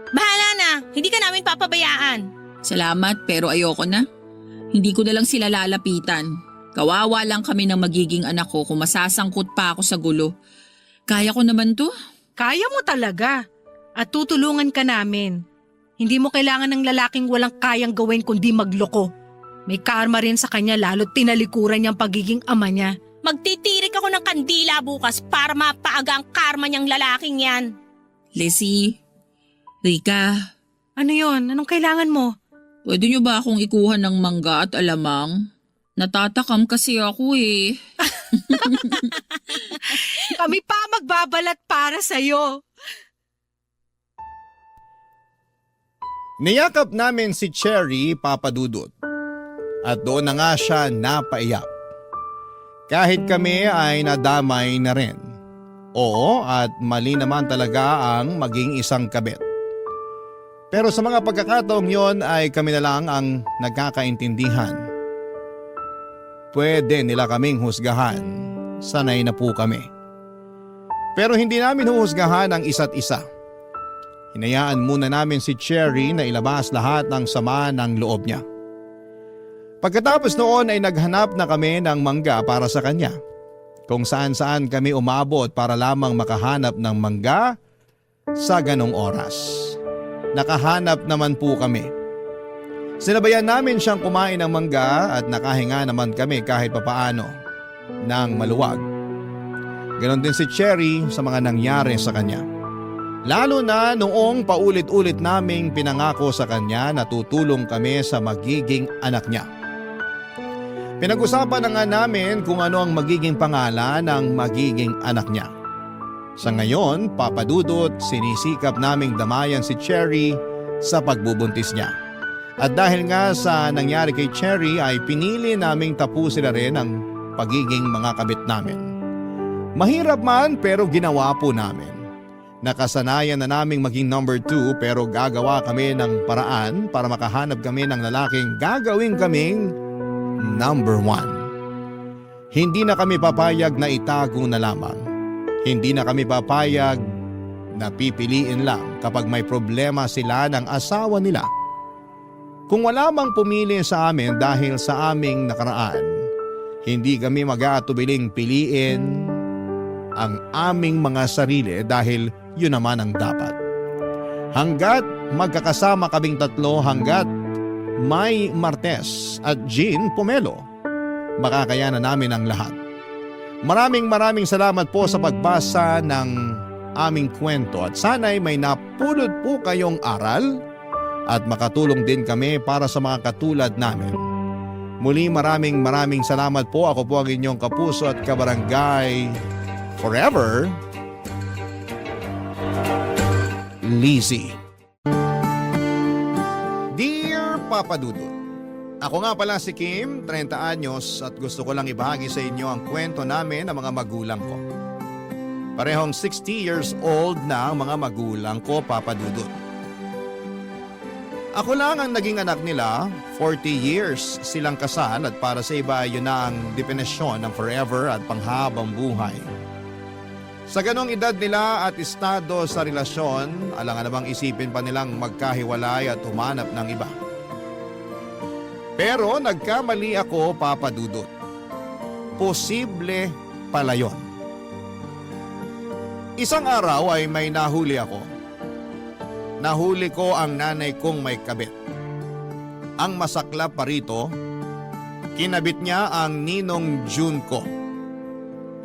Bahala na, hindi ka namin papabayaan. Salamat pero ayoko na. Hindi ko na lang sila lalapitan. Kawawa lang kami ng magiging anak ko kung masasangkot pa ako sa gulo. Kaya ko naman to. Kaya mo talaga. At tutulungan ka namin. Hindi mo kailangan ng lalaking walang kayang gawin kundi magloko. May karma rin sa kanya lalo't tinalikuran niyang pagiging ama niya. Magtitirik ako ng kandila bukas para mapaaga ang karma niyang lalaking yan. Lizzie, Rika, Ano yon? Anong kailangan mo? pwede niyo ba akong ikuha ng mangga at alamang? Natatakam kasi ako eh. Kami pa magbabalat para sa'yo. Niyakap namin si Cherry, Papa Dudut. At doon na nga siya napaiyak. Kahit kami ay nadamay na rin. Oo, at mali naman talaga ang maging isang kabit. Pero sa mga pagkakataong yon ay kami na lang ang nagkakaintindihan. Pwede nila kaming husgahan. Sanay na po kami. Pero hindi namin huhusgahan ang isa't isa. Hinayaan muna namin si Cherry na ilabas lahat ng sama ng loob niya. Pagkatapos noon ay naghanap na kami ng mangga para sa kanya. Kung saan-saan kami umabot para lamang makahanap ng mangga sa ganong oras. Nakahanap naman po kami. Sinabayan namin siyang kumain ng mangga at nakahinga naman kami kahit papaano ng maluwag. Ganon din si Cherry sa mga nangyari sa kanya. Lalo na noong paulit-ulit naming pinangako sa kanya na tutulong kami sa magiging anak niya. Pinag-usapan na nga namin kung ano ang magiging pangalan ng magiging anak niya. Sa ngayon, Papa Dudut, sinisikap naming damayan si Cherry sa pagbubuntis niya. At dahil nga sa nangyari kay Cherry ay pinili naming tapusin na rin ang pagiging mga kabit namin. Mahirap man pero ginawa po namin. Nakasanayan na naming maging number 2 pero gagawa kami ng paraan para makahanap kami ng lalaking gagawin kaming number 1. Hindi na kami papayag na itago na lamang. Hindi na kami papayag na pipiliin lang kapag may problema sila ng asawa nila. Kung wala mang pumili sa amin dahil sa aming nakaraan, hindi kami mag-aatubiling piliin ang aming mga sarili dahil yun naman ang dapat. Hanggat magkakasama kaming tatlo, hanggat may Martes at Jean Pomelo, makakayanan namin ang lahat. Maraming salamat po sa pagbasa ng aming kwento at sana'y may napulot po kayong aral at makatulong din kami para sa mga katulad namin. Muli maraming salamat po. Ako po ang inyong kapuso at kabarangay forever, Lizzie. Dear Papa Dudut, ako nga pala si Kim, 30 anyos at gusto ko lang ibahagi sa inyo ang kwento namin ng mga magulang ko. Parehong 60 years old na ang mga magulang ko, Papa Dudut. Ako lang ang naging anak nila, 40 years silang kasal at para sa iba yun na ang definisyon ng forever at panghabang buhay. Sa ganong edad nila at estado sa relasyon, alangan namang isipin pa nilang magkahiwalay at humanap ng iba. Pero nagkamali ako, Papa Dudut. Posible pala yun. Isang araw ay may nahuli ako. Nahuli ko ang nanay kong may kabit. Ang masaklap pa rito, kinabit niya ang ninong June ko.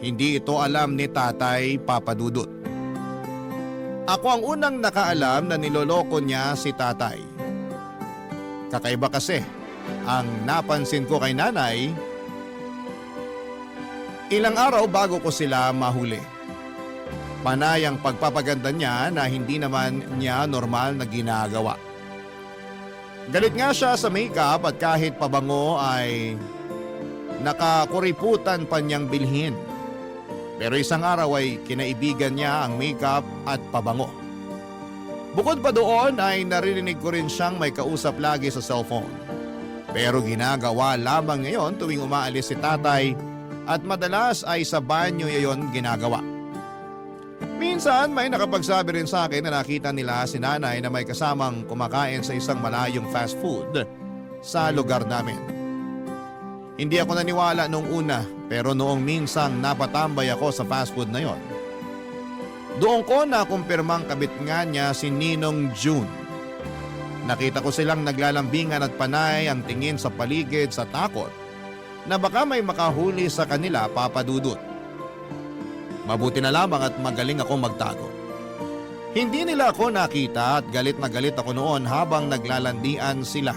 Hindi ito alam ni tatay, Papa Dudut. Ako ang unang nakaalam na niloloko niya si tatay. Kakaiba kasi, ang napansin ko kay nanay, ilang araw bago ko sila mahuli. Panay ang pagpapaganda niya na hindi naman niya normal na ginagawa. Galit nga siya sa makeup at kahit pabango ay nakakuriputan pa niyang bilhin. Pero isang araw ay kinaibigan niya ang makeup at pabango. Bukod pa doon ay naririnig ko rin siyang may kausap lagi sa cellphone. Pero ginagawa lamang ngayon tuwing umaalis si tatay at madalas ay sa banyo yayon ginagawa. Minsan may nakapagsabi rin sa akin na nakita nila si nanay na may kasamang kumakain sa isang malayong fast food sa lugar namin. Hindi ako naniwala noong una pero noong minsang napatambay ako sa fast food na yon, doon ko nakumpirmang kabit nga niya si Ninong June Nakita ko silang naglalambingan at panay ang tingin sa paligid sa takot na baka may makahuli sa kanila, Papa Dudut. Mabuti na lamang at magaling akong magtago. Hindi nila ako nakita at galit na galit ako noon habang naglalandian sila.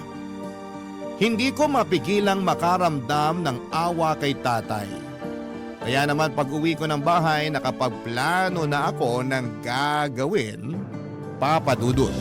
Hindi ko mapigilang makaramdam ng awa kay tatay. Kaya naman pag-uwi ko ng bahay, nakapagplano na ako ng gagawin, Papa Dudut.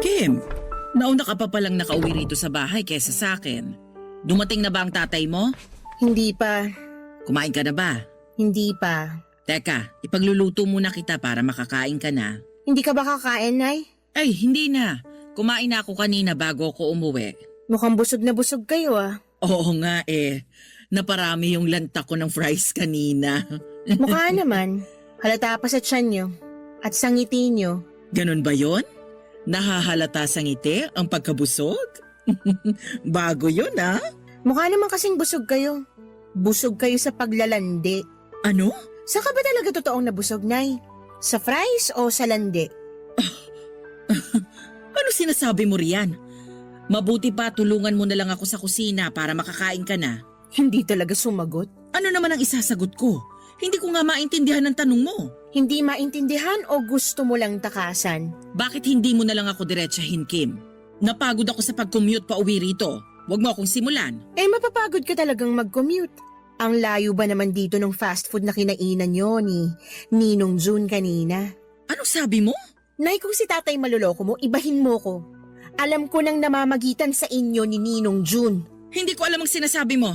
Kim, nauna ka pa palang nakauwi rito sa bahay kesa sa akin. Dumating na ba ang tatay mo? Hindi pa. Kumain ka na ba? Hindi pa. Teka, ipagluluto muna kita para makakain ka na. Hindi ka ba kakain, Nay? Ay, hindi na. Kumain na ako kanina bago ako umuwi. Mukhang busog na busog kayo Oo nga eh. Naparami yung lanta ko ng fries kanina. Mukha naman. Halata pa sa tiyan nyo. At sa ngiti nyo. Ganon ba yon? Nahahalata sa ngiti ang pagkabusog? Bago yun ah. Mukha naman kasing busog kayo. Busog kayo sa paglalandi. Ano? Saan ka ba talaga totoong nabusog, Nay? Sa fries o sa landi? Ano sinasabi mo riyan? Mabuti pa tulungan mo na lang ako sa kusina para makakain ka na. Hindi talaga sumagot. Ano naman ang isasagot ko? Hindi ko nga maintindihan ang tanong mo. Hindi maintindihan o gusto mo lang takasan? Bakit hindi mo na lang ako diretsahin, Kim? Napagod ako sa pag-commute pa uwi rito. Huwag mo akong simulan. Eh mapapagod ka talagang mag-commute. Ang layo ba naman dito ng fast food na kinainan nyo ni Ninong June kanina? Anong sabi mo? Nay, kung si tatay maluloko mo, ibahin mo ko. Alam ko nang namamagitan sa inyo ni Ninong June. Hindi ko alam ang sinasabi mo.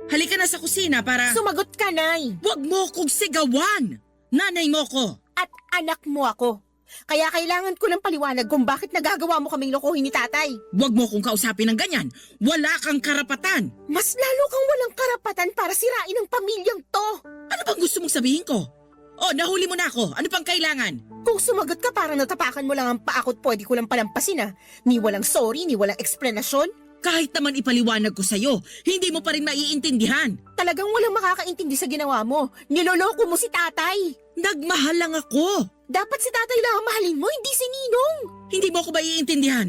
Halika na sa kusina para… Sumagot ka, Nay! Huwag mo kong sigawan! Nanay mo ko! At anak mo ako. Kaya kailangan ko ng paliwanag kung bakit nagagawa mo kaming lokohin ni tatay. Huwag mo kong kausapin ng ganyan. Wala kang karapatan. Mas lalo kang walang karapatan para sirain ang pamilyang to. Ano bang gusto mong sabihin ko? Oh, nahuli mo na ako. Ano pang kailangan? Kung sumagot ka parang natapakan mo lang ang paa ko't pwede ko lang palampasin Ni walang sorry, ni walang eksplanasyon. Kahit naman ipaliwanag ko sa'yo, hindi mo pa rin maiintindihan. Talagang walang makakaintindi sa ginawa mo. Niloloko mo si tatay. Nagmahal lang ako. Dapat si tatay lang ang mahalin mo, hindi si Ninong. Hindi mo ako maiintindihan.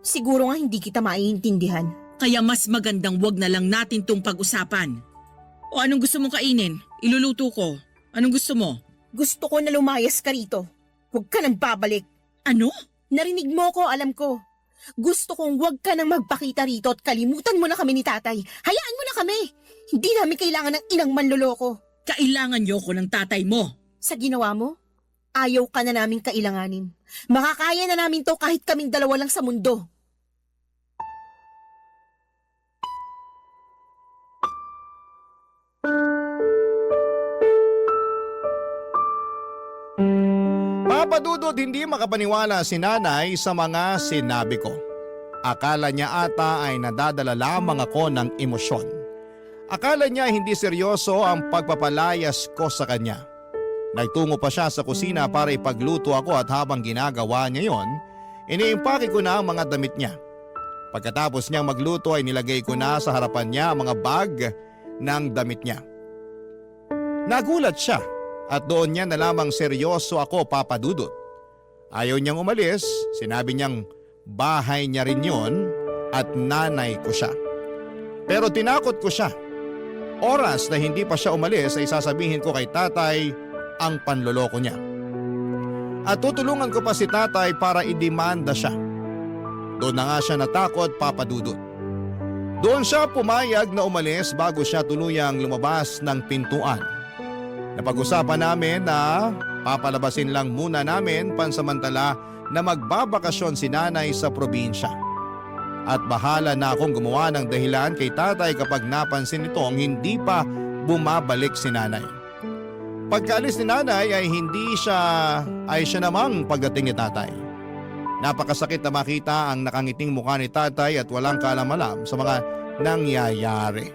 Siguro nga hindi kita maiintindihan. Kaya mas magandang wag na lang natin tong pag-usapan. O anong gusto mong kainin? Iluluto ko. Anong gusto mo? Gusto ko na lumayas ka rito. Huwag ka nang babalik. Ano? Narinig mo ko, alam ko. Gusto kong huwag ka nang magpakita rito at kalimutan mo na kami ni tatay. Hayaan mo na kami. Hindi namin kailangan ng inang manloloko. Kailangan niyo ko ng tatay mo. Sa ginawa mo, ayaw ka na naming kailanganin. Makakaya na namin to kahit kaming dalawa lang sa mundo. Papa Dudut, hindi makapaniwala si nanay sa mga sinabi ko. Akala niya ata ay nadadala lamang ako ng emosyon. Akala niya hindi seryoso ang pagpapalayas ko sa kanya. Nagtungo pa siya sa kusina para ipagluto ako at habang ginagawa niya yon, iniimpake ko na ang mga damit niya. Pagkatapos niyang magluto ay nilagay ko na sa harapan niya ang mga bag ng damit niya. Nagulat siya at doon niya na lamang seryoso ako, Papa Dudut. Ayaw niyang umalis, sinabi niyang bahay niya rin yon at nanay ko siya. Pero tinakot ko siya. Oras na hindi pa siya umalis ay sasabihin ko kay tatay ang panloloko niya. At tutulungan ko pa si tatay para idemanda siya. Doon na nga siya natakot, Papa Dudut. Doon siya pumayag na umalis bago siya tuluyang lumabas ng pintuan. Napag-usapan namin na papalabasin lang muna namin pansamantala na magbabakasyon si nanay sa probinsya. At bahala na akong gumawa ng dahilan kay tatay kapag napansin nitong hindi pa bumabalik si nanay. Pagkaalis ni nanay ay siya namang pagdating ni tatay. Napakasakit na makita ang nakangiting mukha ni tatay at walang kaalam-alam sa mga nangyayari.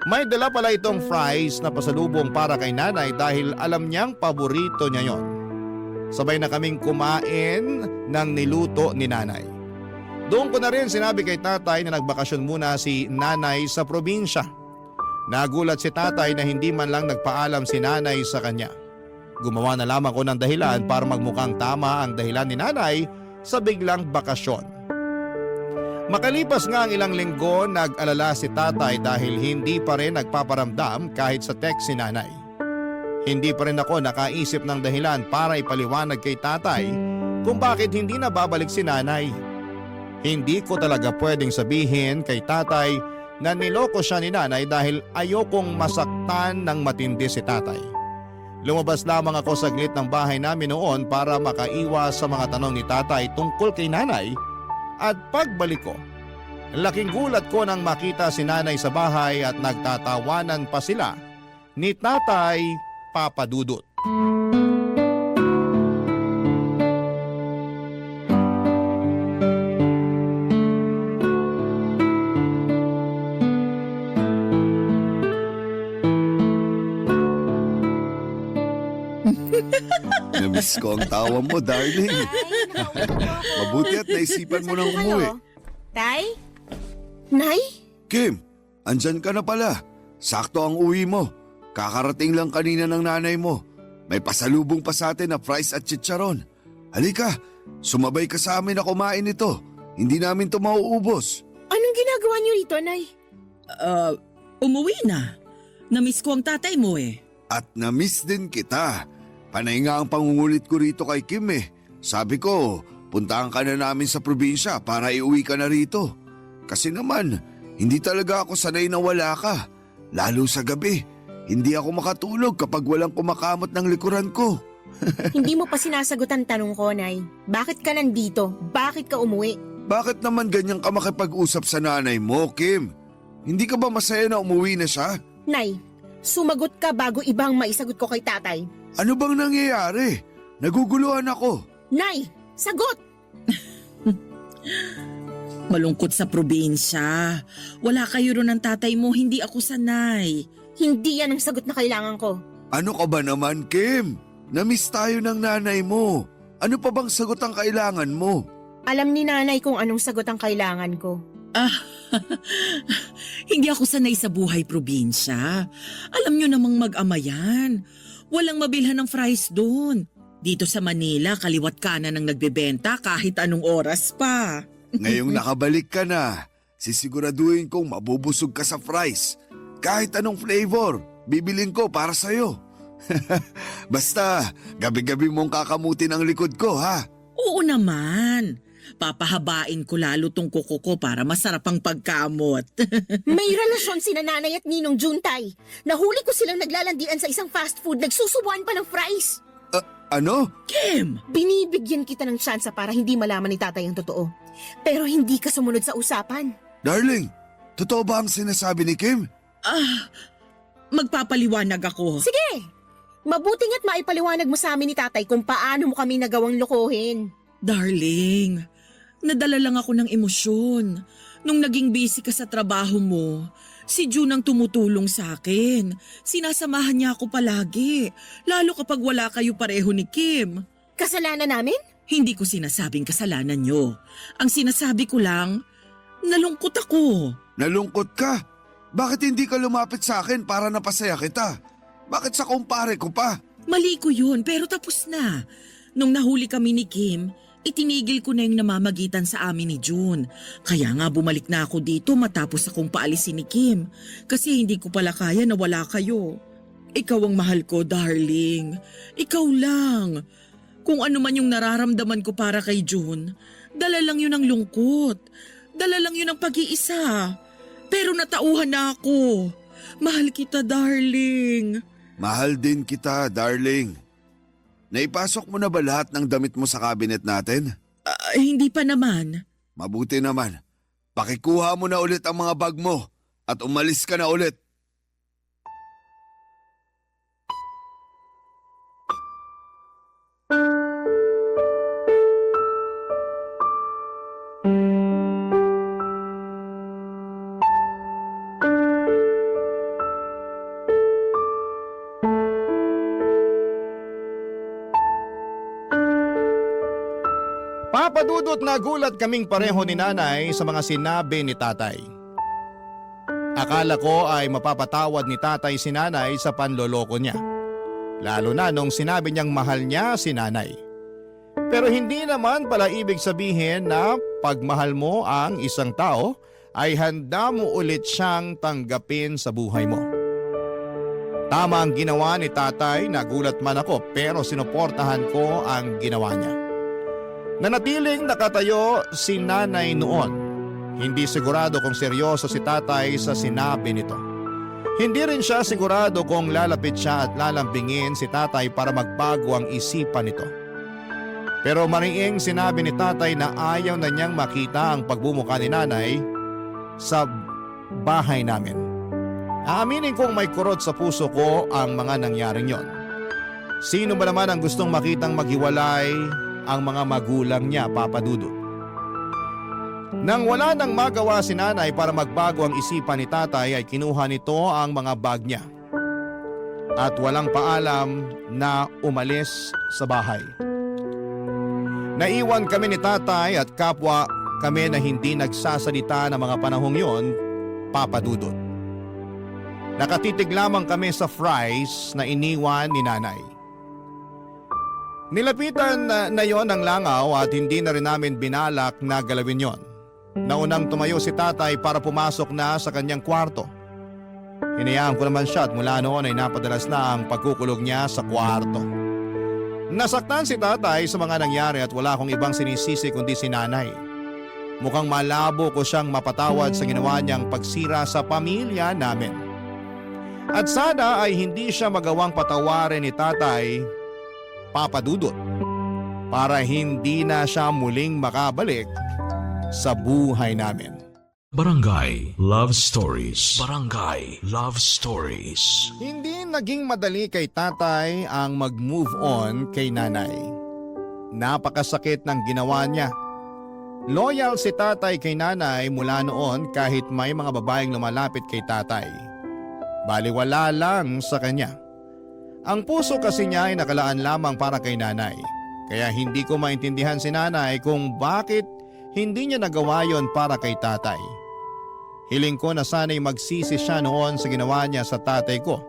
May dala pala itong fries na pasalubong para kay nanay dahil alam niyang paborito niya yon. Sabay na kaming kumain ng niluto ni nanay. Doon ko na rin sinabi kay tatay na nagbakasyon muna si nanay sa probinsya. Nagulat si tatay na hindi man lang nagpaalam si nanay sa kanya. Gumawa na lamang ko ng dahilan para magmukhang tama ang dahilan ni nanay sa biglang bakasyon. Makalipas nga ang ilang linggo, nag-alala si tatay dahil hindi pa rin nagpaparamdam kahit sa text si nanay. Hindi pa rin ako nakaisip ng dahilan para ipaliwanag kay tatay kung bakit hindi na babalik si nanay. Hindi ko talaga pwedeng sabihin kay tatay na niloko siya ni nanay dahil ayokong masaktan ng matindi si tatay. Lumabas lamang ako saglit ng bahay namin noon para makaiwas sa mga tanong ni tatay tungkol kay nanay. At pagbalik ko, laking gulat ko nang makita si nanay sa bahay at nagtatawanan pa sila ni Tatay Papa Dudut. Namiss ko ang tawa mo, darling. Mabuti at naisipan mo nang umuwi. Tay? Nay? Kim, andyan ka na pala. Sakto ang uwi mo. Kakarating lang kanina ng nanay mo. May pasalubong pa sa atin na fries at chicharon. Halika, sumabay ka sa amin na kumain ito. Hindi namin to mauubos. Anong ginagawa niyo rito, Nay? Umuwi na. Namiss ko ang tatay mo eh. At namiss din kita. Panay nga ang pangungulit ko rito kay Kim eh. Sabi ko, puntahan ka na namin sa probinsya para iuwi ka na rito. Kasi naman, hindi talaga ako sanay na wala ka. Lalo sa gabi, hindi ako makatulog kapag walang kumakamot ng likuran ko. Hindi mo pa sinasagot ang tanong ko, Nay. Bakit ka nandito? Bakit ka umuwi? Bakit naman ganyan ka makipag-usap sa nanay mo, Kim? Hindi ka ba masaya na umuwi na siya? Nay, sumagot ka bago ibang maisagot ko kay tatay. Ano bang nangyayari? Naguguluhan ako. Nay, sagot! Malungkot sa probinsya. Wala kayo ron ng tatay mo, hindi ako sanay. Hindi yan ang sagot na kailangan ko. Ano ka ba naman, Kim? Namiss tayo ng nanay mo. Ano pa bang sagot ang kailangan mo? Alam ni nanay kung anong sagot ang kailangan ko. Hindi ako sanay sa buhay probinsya. Alam nyo namang mag-ama yan. Walang mabilhan ng fries doon. Dito sa Manila, kaliwat kanan ang nagbebenta kahit anong oras pa. Ngayong nakabalik ka na, sisiguraduhin kong mabubusog ka sa fries. Kahit anong flavor, bibilin ko para sa'yo. Basta, gabi-gabi mong kakamutin ang likod ko, ha? Oo naman. Papahabain ko lalo tong kuko ko para masarap ang pagkamot. May relasyon sina nanay at ninong Juntay. Nahuli ko silang naglalandian sa isang fast food, nagsusubuan pa ng fries. Ano? Kim! Binibigyan kita ng tsansa para hindi malaman ni tatay ang totoo. Pero hindi ka sumunod sa usapan. Darling, totoo ba ang sinasabi ni Kim? Magpapaliwanag ako. Sige! Mabuting at maipaliwanag mo sa amin ni tatay kung paano mo kami nagawang lokohin. Darling, nadala lang ako ng emosyon. Nung naging busy ka sa trabaho mo, si June ang tumutulong sa akin. Sinasamahan niya ako palagi, lalo kapag wala kayo pareho ni Kim. Kasalanan namin? Hindi ko sinasabing kasalanan niyo. Ang sinasabi ko lang, nalungkot ako. Nalungkot ka? Bakit hindi ka lumapit sa akin para napasaya kita? Bakit sa kumpare ko pa? Mali ko yun, pero tapos na. Nung nahuli kami ni Kim, itinigil ko na yung namamagitan sa amin ni June. Kaya nga bumalik na ako dito matapos akong paalisin ni Kim. Kasi hindi ko pala kaya na wala kayo. Ikaw ang mahal ko, darling. Ikaw lang. Kung ano man yung nararamdaman ko para kay June, dala lang yun ng lungkot. Dala lang yun ng pag-iisa. Pero natauhan na ako. Mahal kita, darling. Mahal din kita, darling. Naipasok mo na ba lahat ng damit mo sa cabinet natin? Hindi pa naman. Mabuti naman. Pakikuha mo na ulit ang mga bag mo at umalis ka na ulit. Papadudot na gulat kaming pareho ni nanay sa mga sinabi ni tatay. Akala ko ay mapapatawad ni tatay si nanay sa panloloko niya. Lalo na nung sinabi niyang mahal niya si nanay. Pero hindi naman pala ibig sabihin na pagmahal mo ang isang tao ay handa mo ulit siyang tanggapin sa buhay mo. Tama ang ginawa ni tatay, nagulat man ako pero sinuportahan ko ang ginawa niya. Nanatiling nakatayo si nanay noon. Hindi sigurado kung seryoso si tatay sa sinabi nito. Hindi rin siya sigurado kung lalapit siya at lalambingin si tatay para magbago ang isipan nito. Pero mariing sinabi ni tatay na ayaw na niyang makita ang pagbumuka ni nanay sa bahay namin. Aaminin kong may kurot sa puso ko ang mga nangyaring yon. Sino ba naman ang gustong makitang maghiwalay ang mga magulang niya, Papa Dudut? Nang wala nang magawa si nanay para magbago ang isipan ni tatay ay kinuha nito ang mga bag niya. At walang paalam na umalis sa bahay. Naiwan kami ni tatay at kapwa kami na hindi nagsasalita ng mga panahong yon, Papa Dudut. Nakatitig lamang kami sa fries na iniwan ni nanay. Nilapitan na yon ang langaw at hindi na rin namin binalak na galawin yon. Naunang tumayo si tatay para pumasok na sa kanyang kwarto. Hinayaan ko naman siya at mula noon ay napadalas na ang pagkukulog niya sa kwarto. Nasaktan si tatay sa mga nangyari at wala akong ibang sinisisi kundi si nanay. Mukhang malabo ko siyang mapatawad sa ginawa niyang pagsira sa pamilya namin. At sana ay hindi siya magawang patawarin ni tatay, Papa Dudut, para hindi na siya muling makabalik sa buhay namin. Barangay Love Stories. Barangay Love Stories. Hindi naging madali kay tatay ang mag-move on kay nanay. Napakasakit ng ginawa niya. Loyal si tatay kay nanay mula noon kahit may mga babaeng lumalapit kay tatay. Baliwala lang sa kanya. Ang puso kasi niya ay nakalaan lamang para kay nanay. Kaya hindi ko maintindihan si nanay kung bakit hindi niya nagawa yon para kay tatay. Hiling ko na sana'y magsisi siya noon sa ginawa niya sa tatay ko.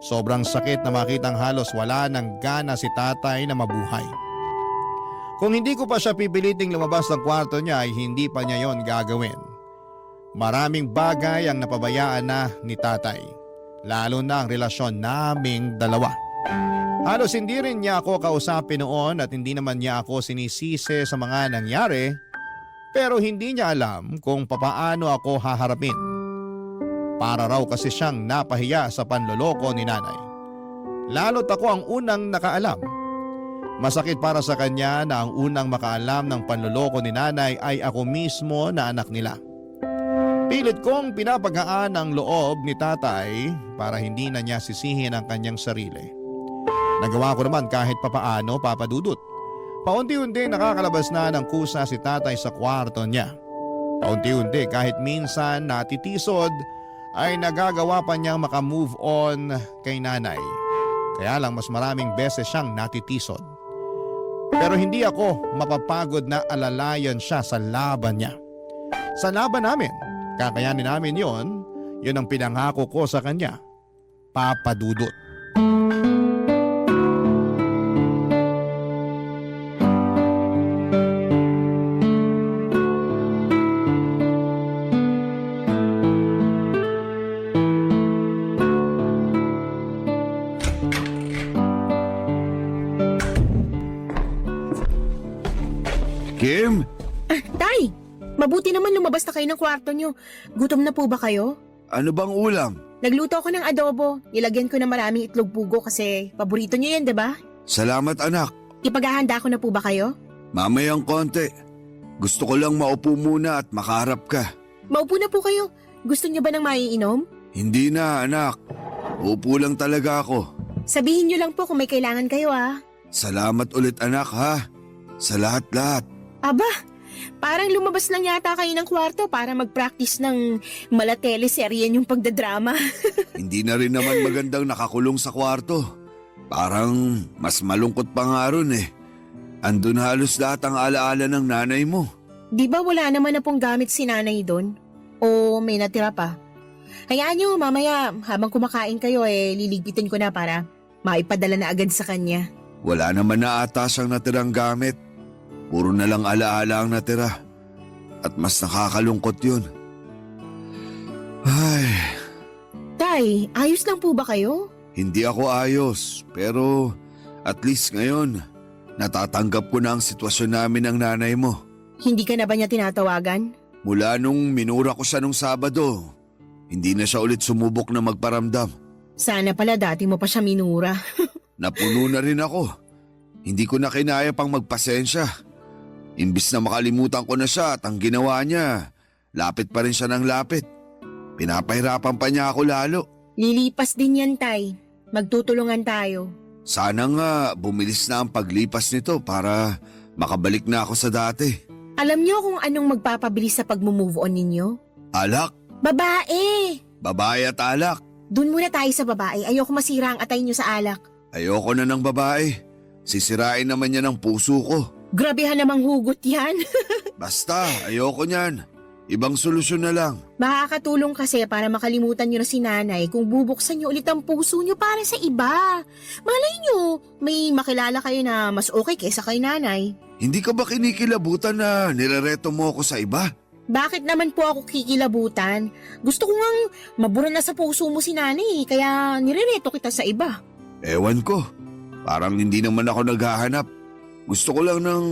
Sobrang sakit na makitang halos wala ng gana si tatay na mabuhay. Kung hindi ko pa siya pipiliting lumabas ng kwarto niya ay hindi pa niya yon gagawin. Maraming bagay ang napabayaan na ni tatay, lalo na ang relasyon naming dalawa. Halos hindi rin niya ako kausapin noon at hindi naman niya ako sinisisi sa mga nangyari, pero hindi niya alam kung papaano ako haharapin. Para raw kasi siyang napahiya sa panloloko ni nanay. Lalo't ako ang unang nakaalam. Masakit para sa kanya na ang unang makaalam ng panloloko ni nanay ay ako mismo na anak nila. Pilit kong pinapagaan ang loob ni tatay para hindi na niya sisihin ang kanyang sarili. Nagawa ko naman kahit papaano, Papa Dudut. Paunti-unti nakakalabas na ng kusa si tatay sa kwarto niya. Paunti-unti kahit minsan natitisod ay nagagawa pa niyang makamove on kay nanay. Kaya lang mas maraming beses siyang natitisod. Pero hindi ako mapapagod na alalayan siya sa laban niya. Sa laban namin. Kakayanin namin yon ang pinangako ko sa kanya, Papa Dudut. Kim? Tay, mabuti naman lumabas na kayo ng kwarto nyo. Gutom na po ba kayo? Ano bang ulam? Nagluto ako ng adobo. Nilagyan ko ng maraming itlog pugo kasi paborito nyo yan, di ba? Salamat anak. Ipaghahanda ko na po ba kayo? Mamayang konti. Gusto ko lang maupo muna at makaharap ka. Maupo na po kayo. Gusto nyo ba ng maiinom? Hindi na anak. Upo lang talaga ako. Sabihin nyo lang po kung may kailangan kayo Salamat ulit anak ha. Sa lahat-lahat. Aba, parang lumabas lang yata kayo ng kwarto para mag-practice ng mala-teleserye yung pagdadrama. Hindi na rin naman magandang nakakulong sa kwarto. Parang mas malungkot pa nga ron eh. Andun halos lahat ang alaala ng nanay mo. Di ba wala naman na pong gamit si nanay doon? O may natira pa? Hayaan niyo, mamaya habang kumakain kayo liligpitin ko na para maipadala na agad sa kanya. Wala naman na ata siyang natirang gamit. Puro na lang alaala ang natira. At mas nakakalungkot yun. Ay, Tay, ayos lang po ba kayo? hindi ako ayos. Pero at least ngayon, natatanggap ko na ang sitwasyon namin ng nanay mo. Hindi ka na ba niya tinatawagan? Mula nung minura ko siya nung Sabado, hindi na siya ulit sumubok na magparamdam. Sana pala dati mo pa siya minura. Napuno na rin ako. Hindi ko na kinaya pang magpasensya. Imbis na makalimutan ko na siya at ang ginawa niya, lapit pa rin siya ng lapit. Pinapahirapan pa niya ako lalo. Lilipas din yan, Tay. Magtutulungan tayo. Sana nga bumilis na ang paglipas nito para makabalik na ako sa dati. Alam niyo kung anong magpapabilis sa pag-move on ninyo? Alak, Babae! babae at alak. Doon muna tayo sa babae. Ayoko masira ang atay niyo sa alak. Ayoko na ng babae. Sisirain naman niya ng puso ko. Grabehan namang hugot yan. Basta, ayoko niyan. Ibang solusyon na lang. Makakatulong kasi para makalimutan niyo na si nanay kung bubuksan niyo ulit ang puso niyo para sa iba. Malay niyo, may makilala kayo na mas okay kaysa kay nanay. Hindi ka ba kinikilabutan na nirereto mo ako sa iba? Bakit naman po ako kikilabutan? Gusto ko ngang mabura na sa puso mo si nanay kaya nirereto kita sa iba. Ewan ko. Parang hindi naman ako naghahanap. Gusto ko lang ng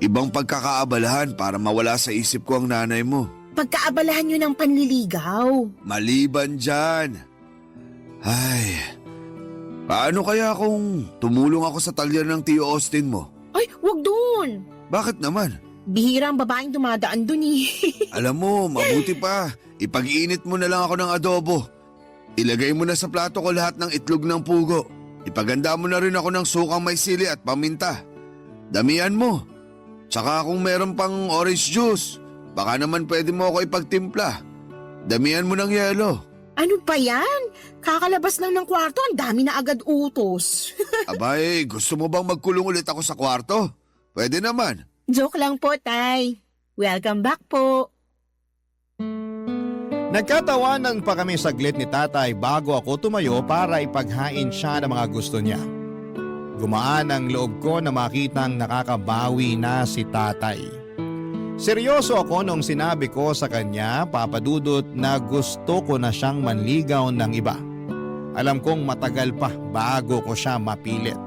ibang pagkakaabalahan para mawala sa isip ko ang nanay mo. Pagkaabalahan niyo ng panliligaw. Maliban dyan. Ay, paano kaya kung tumulong ako sa talyer ng Tio Austin mo? Ay, wag doon. Bakit naman? Bihira ang babaeng dumadaan doon eh. Alam mo, mabuti pa. Ipag-init mo na lang ako ng adobo. Ilagay mo na sa plato ko lahat ng itlog ng pugo. Ipaganda mo na rin ako ng sukang may sili at paminta. Damihan mo. Tsaka kung meron pang orange juice, baka naman pwede mo ako ipagtimpla. Damihan mo ng yelo. Ano pa yan? Kakalabas lang ng kwarto, ang dami na agad utos. Abay, gusto mo bang magkulong ulit ako sa kwarto? Pwede naman. Joke lang po, Tay. Welcome back po. Nagkatawanan pa kami saglit ni tatay bago ako tumayo para ipaghain siya ng mga gusto niya. Gumaan ang loob ko na makitang nakakabawi na si tatay. Seryoso ako nung sinabi ko sa kanya, Papa Dudut, na gusto ko na siyang manligaw ng iba. Alam kong matagal pa bago ko siya mapilit.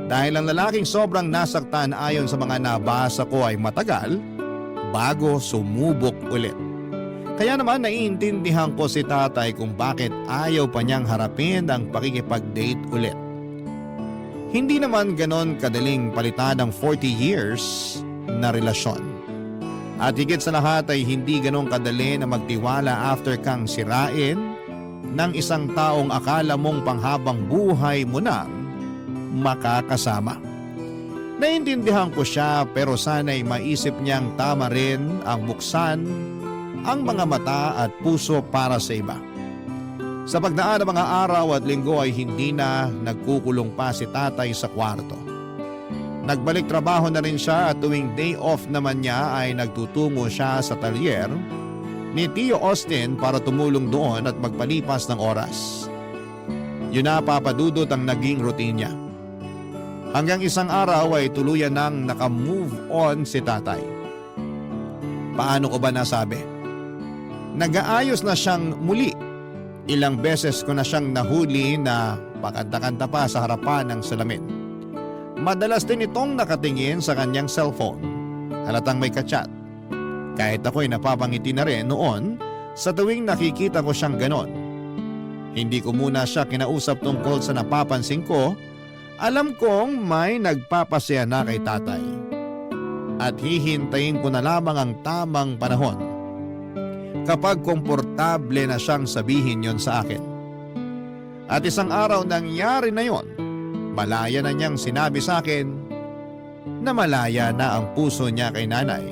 Dahil ang lalaking sobrang nasaktan ayon sa mga nabasa ko ay matagal bago sumubok ulit. Kaya naman naiintindihan ko si tatay kung bakit ayaw pa niyang harapin ang pakikipag-date ulit. Hindi naman ganon kadaling palitan ng 40 years na relasyon. At higit sa lahat ay hindi ganon kadali na magtiwala after kang sirain ng isang taong akala mong panghabang buhay mo nang makakasama. Naintindihan ko siya pero sana'y maisip niyang tama rin ang buksan ang mga mata at puso para sa iba. Sa pagdaan ng mga araw at linggo ay hindi na nagkukulong pa si tatay sa kwarto. Nagbalik trabaho na rin siya at tuwing day off naman niya ay nagtutungo siya sa talyer ni Tio Austin para tumulong doon at magpalipas ng oras. Yun na, Papa Dudut, ang naging routine niya. Hanggang isang araw ay tuluyan nang nakamove on si tatay. Paano ko ba nasabi? Nag-aayos na siyang muli. Ilang beses ko na siyang nahuli na pakanta-kanta pa sa harapan ng salamin. Madalas din itong nakatingin sa kanyang cellphone. Halatang may kachat. Kahit ako'y napapangiti na rin noon sa tuwing nakikita ko siyang ganon. Hindi ko muna siya kinausap tungkol sa napapansin ko. Alam kong may nagpapasaya na kay tatay. At hihintayin ko na lamang ang tamang panahon kapag komportable na siyang sabihin yon sa akin. At isang araw nangyari na yon. Malaya na niyang sinabi sa akin na malaya na ang puso niya kay nanay.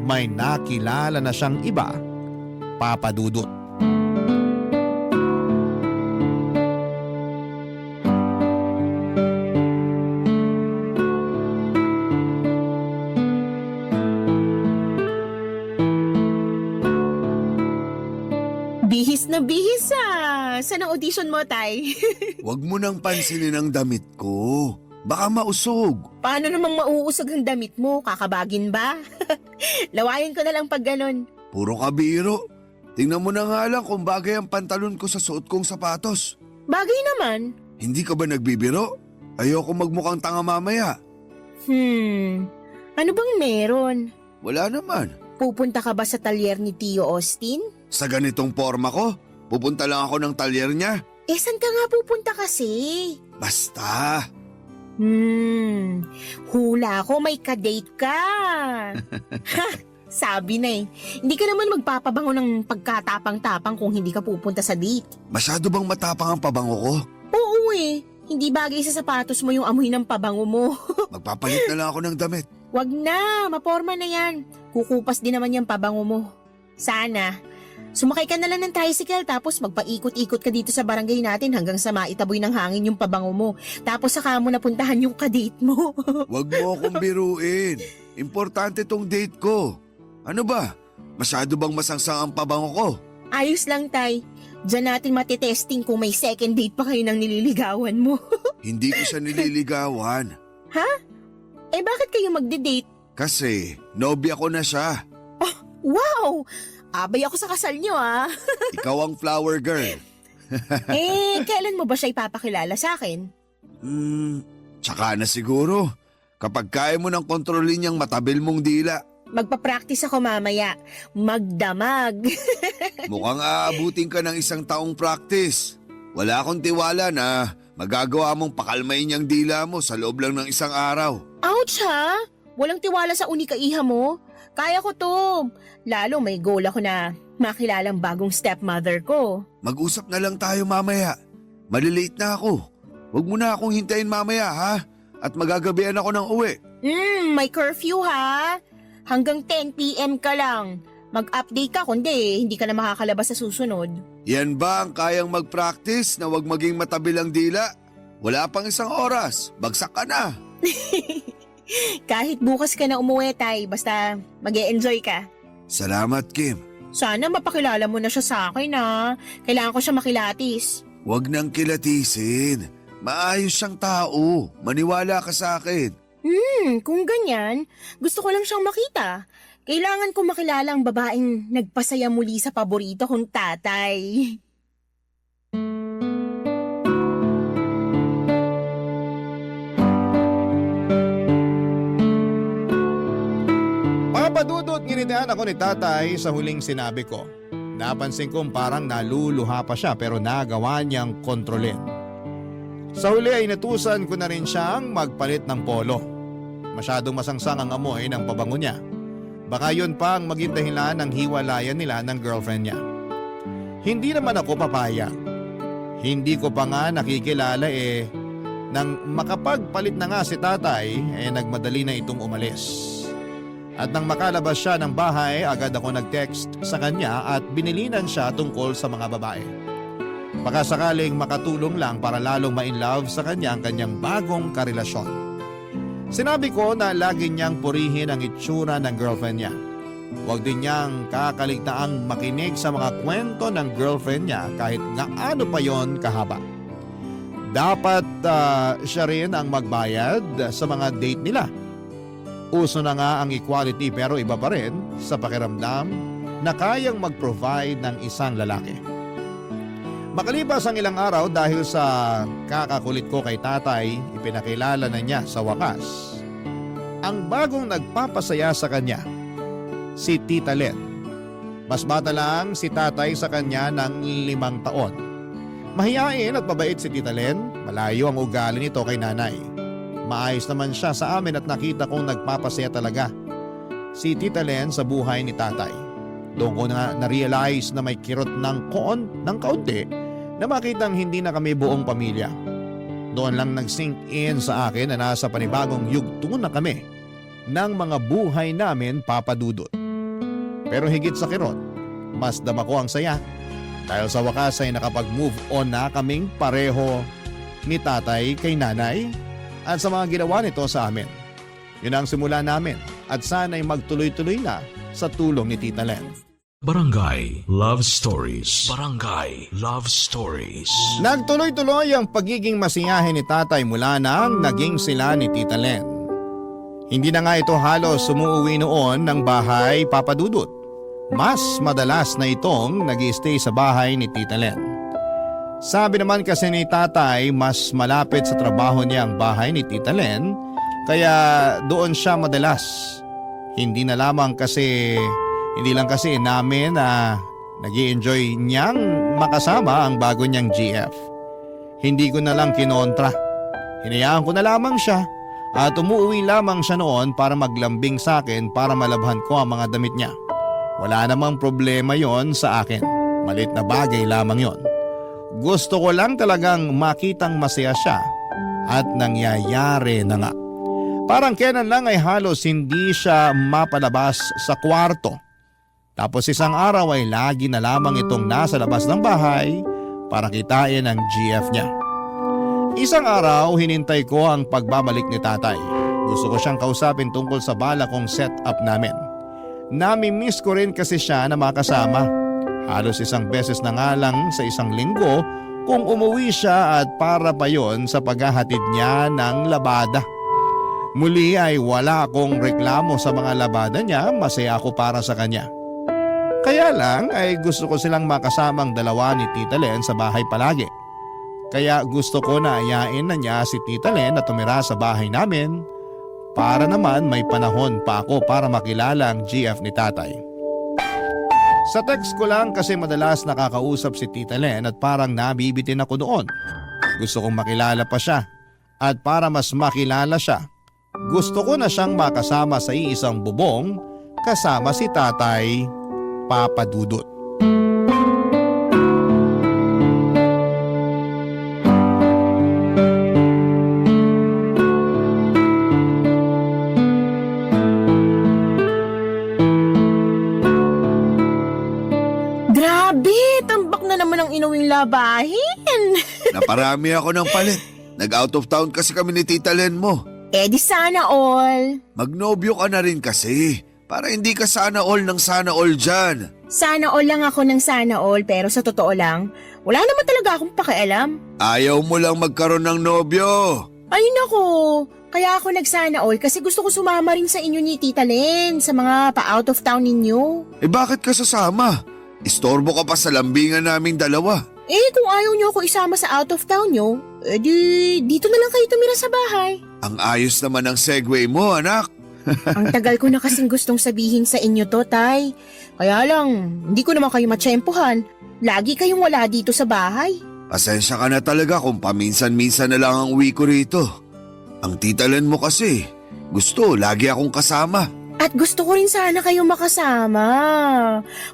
May nakilala na siyang iba, Papa Dudut. Bihis na bihis Saan ang audition mo, Tay? Huwag mo nang pansinin ang damit ko. Baka mausog. Paano namang mauusog ang damit mo? Kakabagin ba? Lawayan ko na lang pag ganon. Puro kabiro. Tingnan mo na nga lang kung bagay ang pantalon ko sa suot kong sapatos. Bagay naman. Hindi ka ba nagbibiro? Ayoko magmukhang tanga mamaya. Ano bang meron? Wala naman. Pupunta ka ba sa talyer ni Tio Austin? Sa ganitong forma ko, pupunta lang ako ng talyer niya. Saan ka nga pupunta kasi? Basta. Hula ko may kadate ka. Ha, sabi na eh. Hindi ka naman magpapabango ng pagkatapang-tapang kung hindi ka pupunta sa date. Masyado bang matapang ang pabango ko? Oo eh. Hindi bagay sa sapatos mo yung amoy ng pabango mo. Magpapalit na lang ako ng damit. Wag na, maporma na yan. Kukupas din naman yung pabango mo. Sana. Sumakay ka na lang ng tricycle tapos magpaikot-ikot ka dito sa barangay natin hanggang sa maitaboy ng hangin yung pabango mo. Tapos saka mo napuntahan yung kadate mo. Huwag mo akong biruin. Importante tong date ko. Ano ba? Masyado bang masangsang ang pabango ko? Ayos lang, Tay. Diyan natin matitesting kung may second date pa kayo ng nililigawan mo. Hindi ko siya nililigawan. Bakit kayo magde-date? Kasi nobya ko na siya. Wow! Abay ako sa kasal niyo Ikaw ang flower girl. Kailan mo ba siya ipapakilala sa akin? Tsaka na siguro. Kapag kaya mo nang kontrolin yung matabil mong dila. Magpa-practice ako mamaya. Magdamag. Mukhang aabutin ka ng 1 taong practice. Wala akong tiwala na magagawa mong pakalmayin yung dila mo sa loob lang ng 1 araw. Ouch ha? Walang tiwala sa unika-iha mo? Kaya ko to. Lalo may goal ako na makilalang bagong stepmother ko. Mag-usap na lang tayo mamaya. Malilate na ako. Huwag mo na akong hintayin mamaya ha? At magagabihan ako ng uwi. May curfew ha? Hanggang 10 p.m. ka lang. Mag-update ka kundi hindi ka na makakalabas sa susunod. Yan ba ang kayang mag-practice na wag maging matabil ang dila? Wala pang 1 oras. Bagsak ka na. Kahit bukas ka na umuwi, Tay, basta mag-e-enjoy ka. Salamat, Kim. Sana mapakilala mo na siya sa akin Kailangan ko siya makilatis. Huwag nang kilatisin. Maayos siyang tao. Maniwala ka sa akin. Kung ganyan, gusto ko lang siyang makita. Kailangan ko makilala ang babaeng nagpasaya muli sa paborito kong tatay. Papadudot nginitian ako ni tatay sa huling sinabi ko. Napansin kong parang naluluha pa siya pero nagawa niyang kontrolin. Sa huli ay natusan ko na rin siyang magpalit ng polo. Masyadong masangsang ang amoy ng pabango niya. Baka yun pa ang maging dahilan ng hiwalayan nila ng girlfriend niya. Hindi naman ako papayag. Hindi ko pa nga nakikilala nang makapagpalit na nga si tatay nagmadali na itong umalis. At nang makalabas siya ng bahay, agad ako nag-text sa kanya at binilinan siya tungkol sa mga babae. Baka sakaling makatulong lang para lalong ma-inlove sa kanya ang kanyang bagong karelasyon. Sinabi ko na lagi niyang purihin ang itsura ng girlfriend niya. Huwag din niyang kakaligtaang makinig sa mga kwento ng girlfriend niya kahit gaano pa yon kahaba. Dapat siya rin ang magbayad sa mga date nila. Uso na nga ang equality pero iba pa rin sa pakiramdam na kayang mag-provide ng isang lalaki. Makalipas ang ilang araw dahil sa kakakulit ko kay tatay, ipinakilala na niya sa wakas ang bagong nagpapasaya sa kanya, si Tita Len. Mas bata lang si tatay sa kanya ng 5 taon. Mahiyain at mabait si Tita Len, malayo ang ugali nito kay nanay. Maayos naman siya sa amin at nakita kong nagpapasaya talaga si Tita Len sa buhay ni tatay. Doon ko na na-realize na may kirot ng kaunti na makitang hindi na kami buong pamilya. Doon lang nag-sink in sa akin na nasa panibagong yugto na kami ng mga buhay namin, papadudot. Pero higit sa kirot, mas dama ko ang saya dahil sa wakas ay nakapag-move on na kaming pareho ni tatay kay nanay at sa mga ginawa nito sa amin. Yun ang simula namin at sana'y magtuloy-tuloy na sa tulong ni Tita Len. Barangay Love Stories. Barangay Love Stories. Nagtuloy-tuloy ang pagiging masiyahin ni tatay mula nang naging sila ni Tita Len. Hindi na nga ito halos sumuuwi noon ng bahay Papa Dudut. Mas madalas na itong nag-i-stay sa bahay ni Tita Len. Sabi naman kasi ni tatay mas malapit sa trabaho niya ang bahay ni Tita Len, kaya doon siya madalas. Hindi lang kasi namin na nag-i-enjoy niyang makasama ang bago niyang GF. Hindi ko na lang kinontra. Hinayaan ko na lamang siya at umuwi lamang siya noon para maglambing sa akin para malabhan ko ang mga damit niya. Wala namang problema yon sa akin. Malit na bagay lamang yon. Gusto ko lang talagang makitang masaya siya at nangyayari na nga. Parang kailan lang ay halos hindi siya mapalabas sa kwarto. Tapos isang araw ay lagi na lamang itong nasa labas ng bahay para kitain ang GF niya. Isang araw hinintay ko ang pagbabalik ni tatay. Gusto ko siyang kausapin tungkol sa bala kong setup namin. Nami-miss ko rin kasi siya na makasama. Halos isang beses na nga lang sa isang linggo kung umuwi siya at para pa yon sa paghahatid niya ng labada. Muli ay wala akong reklamo sa mga labada niya, masaya ako para sa kanya. Kaya lang ay gusto ko silang makasamang dalawa ni Tita Len sa bahay palagi. Kaya gusto ko na ayain na niya si Tita Len na tumira sa bahay namin para naman may panahon pa ako para makilala ang GF ni tatay. Sa text ko lang kasi madalas nakakausap si Tita Len at parang nabibitin ako doon. Gusto kong makilala pa siya at para mas makilala siya, gusto ko na siyang makasama sa iisang bubong kasama si tatay Papa Dudut. Grabe, tambak na naman ang inuwing labahin. Naparami ako ng palit. Nag-out of town kasi kami ni Tita Len mo. Eh di sana all. Magnobyo ka na rin kasi. Para hindi ka sana all ng sana all dyan. Sana all lang ako ng sana all pero sa totoo lang, wala naman talaga akong pakialam. Ayaw mo lang magkaroon ng nobyo. Ay nako, kaya ako nagsana all kasi gusto ko sumama rin sa inyo ni Tita Len sa mga pa-out of town ninyo. Eh bakit ka sasama? Istorbo ka pa sa lambingan naming dalawa. Eh kung ayaw nyo ako isama sa out of town nyo, edi dito na lang kayo tumira sa bahay. Ang ayos naman ng segue mo, anak. Ang tagal ko na kasing gustong sabihin sa inyo to, Tay. Kaya lang, hindi ko naman kayo matsyempohan. Lagi kayong wala dito sa bahay. Pasensya ka na talaga kung paminsan-minsan na lang ang uwi ko rito. Ang Tita Len mo kasi, gusto lagi akong kasama. At gusto ko rin sana kayong makasama.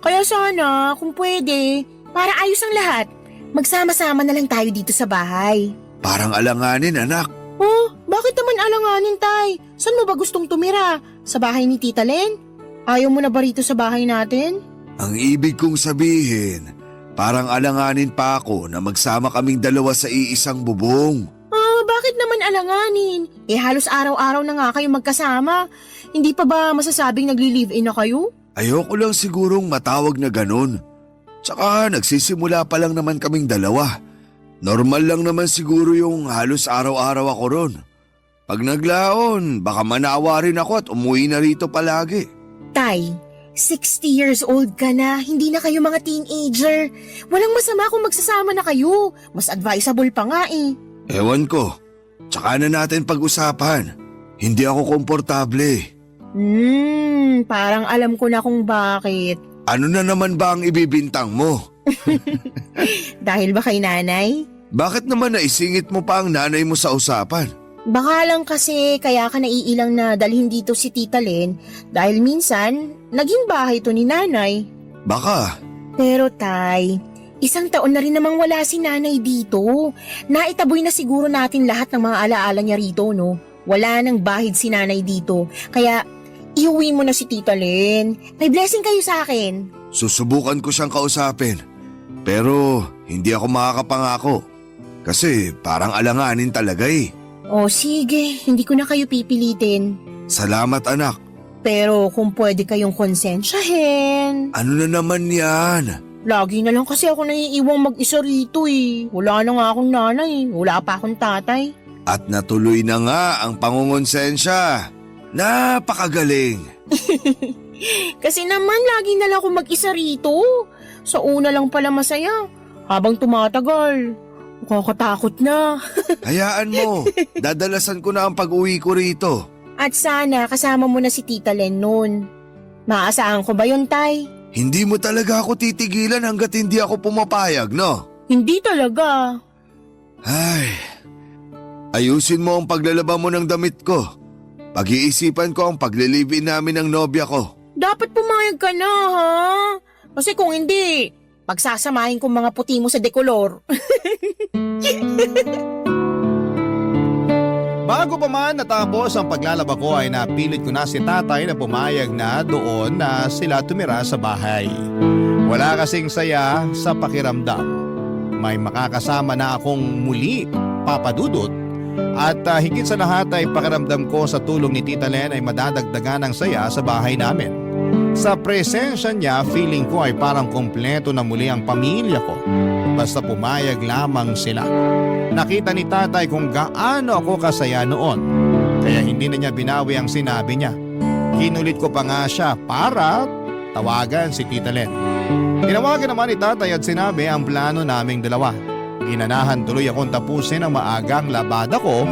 Kaya sana, kung pwede, para ayos ang lahat, magsama-sama na lang tayo dito sa bahay. Parang alanganin, anak. Oh, bakit naman alanganin, Tay? Saan mo ba gustong tumira? Sa bahay ni Tita Len? Ayaw mo na ba rito sa bahay natin? Ang ibig kong sabihin, parang alanganin pa ako na magsama kaming dalawa sa iisang bubong. Ah, bakit naman alanganin? Eh halos araw-araw na nga kayo magkasama. Hindi pa ba masasabing nagli-live-in na kayo? Ayoko lang sigurong matawag na ganun. Tsaka nagsisimula pa lang naman kaming dalawa. Normal lang naman siguro yung halos araw-araw ako ron. Pag naglaon, baka manawa rin ako at umuwi na rito palagi. Tay, 60 years old ka na, hindi na kayo mga teenager. Walang masama kung magsasama na kayo. Mas advisable pa nga eh. Ewan ko, tsaka na natin pag-usapan. Hindi ako komportable. Parang alam ko na kung bakit. Ano na naman ba ang ibibintang mo? Dahil ba kay nanay? Bakit naman naisingit mo pa ang nanay mo sa usapan? Baka lang kasi kaya ka naiilang na dalhin dito si Tita Len dahil minsan naging bahay to ni nanay. Baka. Pero Tay, isang taon na rin namang wala si nanay dito. Naitaboy na siguro natin lahat ng mga alaala niya rito, no? Wala nang bahid si nanay dito. Kaya iuwi mo na si Tita Len. May blessing kayo sa akin. Susubukan ko siyang kausapin. Pero hindi ako makakapangako. Kasi parang alanganin talaga eh. O sige, hindi ko na kayo pipilitin. Salamat anak. Pero kung pwede kayong konsensyahin. Ano na naman yan? Lagi na lang kasi ako naiiwang mag-isa rito eh. Wala na nga akong nanay, wala pa akong tatay. At natuloy na nga ang pangungonsensya. Napakagaling. Kasi naman lagi na lang ako mag-isa rito. Sa una lang pala masaya. Habang tumatagal, nakakatakot na. Hayaan mo, dadalasan ko na ang pag-uwi ko rito. At sana kasama mo na si Tita Len noon. Maaasahan ko ba yun, Tay? Hindi mo talaga ako titigilan hanggat hindi ako pumapayag, no? Hindi talaga. Ay, ayusin mo ang paglalaba mo ng damit ko. Pag-iisipan ko ang paglilibin namin ng nobya ko. Dapat pumayag ka na, ha? Kasi kung hindi, pagsasamahin ko mga puti mo sa dekolor. Bago pa man natapos ang paglalaba ko ay napilit ko na si tatay na pumayag na doon na sila tumira sa bahay. Wala kasing saya sa pakiramdam. May makakasama na akong muli, Papa Dudut. At higit sa lahat ay pakiramdam ko sa tulong ni Tita Len ay madadagdagan ng saya sa bahay namin. Sa presensya niya, feeling ko ay parang kumpleto na muli ang pamilya ko. Basta pumayag lamang sila. Nakita ni tatay kung gaano ako kasaya noon. Kaya hindi na niya binawi ang sinabi niya. Kinulit ko pa nga siya para tawagan si Tita Len. Tinawagan naman ni tatay at sinabi ang plano naming dalawa. Ginanahan tuloy akong tapusin ang maagang labada ko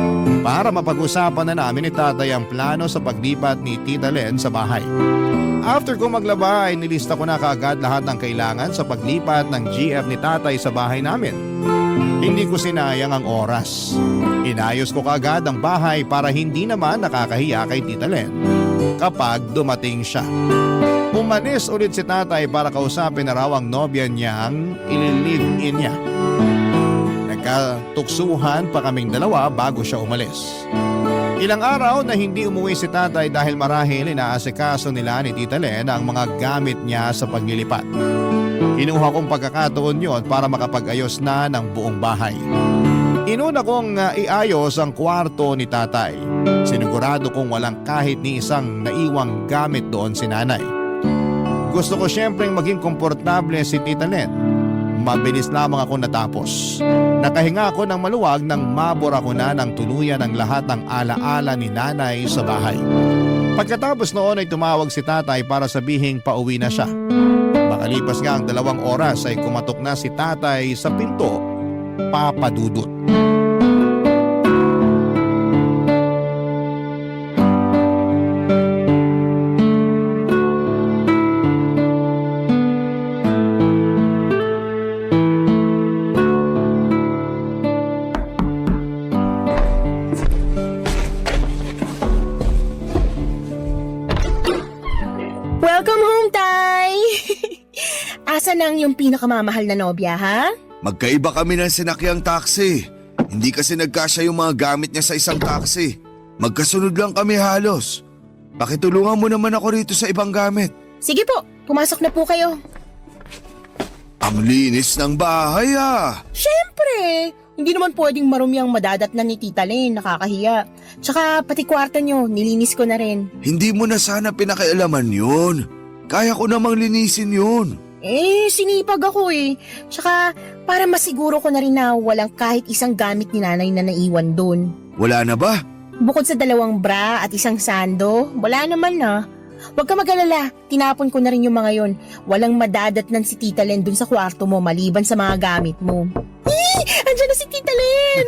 para mapag-usapan na namin ni tatay ang plano sa paglipat ni Tita Len sa bahay. After ko maglaba ay nilista ko na kaagad lahat ng kailangan sa paglipat ng GF ni tatay sa bahay namin. Hindi ko sinayang ang oras. Inayos ko kaagad ang bahay para hindi naman nakakahiya kay Tita Len kapag dumating siya. Umalis ulit si tatay para kausapin na raw ang nobya niyang ililive-in niya. Nagkatuksuhan pa kaming dalawa bago siya umalis. Ilang araw na hindi umuwi si tatay dahil marahil inaasikaso nila ni Tita Len ang mga gamit niya sa paglilipat. Kinuha kong pagkakataon yon para makapag-ayos na ng buong bahay. Inuna kong iayos ang kwarto ni tatay. Sinigurado kong walang kahit ni isang naiwang gamit doon si nanay. Gusto ko siyempreng maging komportable si Tita Len. Mabilis lamang ako natapos. Nakahinga ako ng maluwag nang mabura ko na ng tuluyan ang lahat ng alaala ni nanay sa bahay. Pagkatapos noon ay tumawag si tatay para sabihing pauwi na siya. Makalipas nga ang 2 oras ay kumatok na si tatay sa pinto, Papa Dudut. Welcome home, Tay! Asa nang yung pinakamamahal na nobya, ha? Magkaiba kami ng sinakyang taxi. Hindi kasi nagkasya yung mga gamit niya sa isang taxi. Magkasunod lang kami halos. Pakitulungan mo naman ako rito sa ibang gamit. Sige po, pumasok na po kayo. Ang linis ng bahay ah. Siyempre! Hindi naman pwedeng marumi ang madadatnan ni Tita Len, nakakahiya. Tsaka pati kwarto nyo, nilinis ko na rin. Hindi mo na sana pinakialaman yun. Kaya ko namang linisin yun. Sinipag ako eh. Tsaka para masiguro ko na rin na walang kahit isang gamit ni nanay na naiwan doon. Wala na ba? Bukod sa 2 bra at isang sando, wala naman na. Huwag ka mag-alala, tinapon ko na rin yung mga yon. Walang madadatnan si Tita Len dun sa kwarto mo maliban sa mga gamit mo. Andiyan na si Tita Len!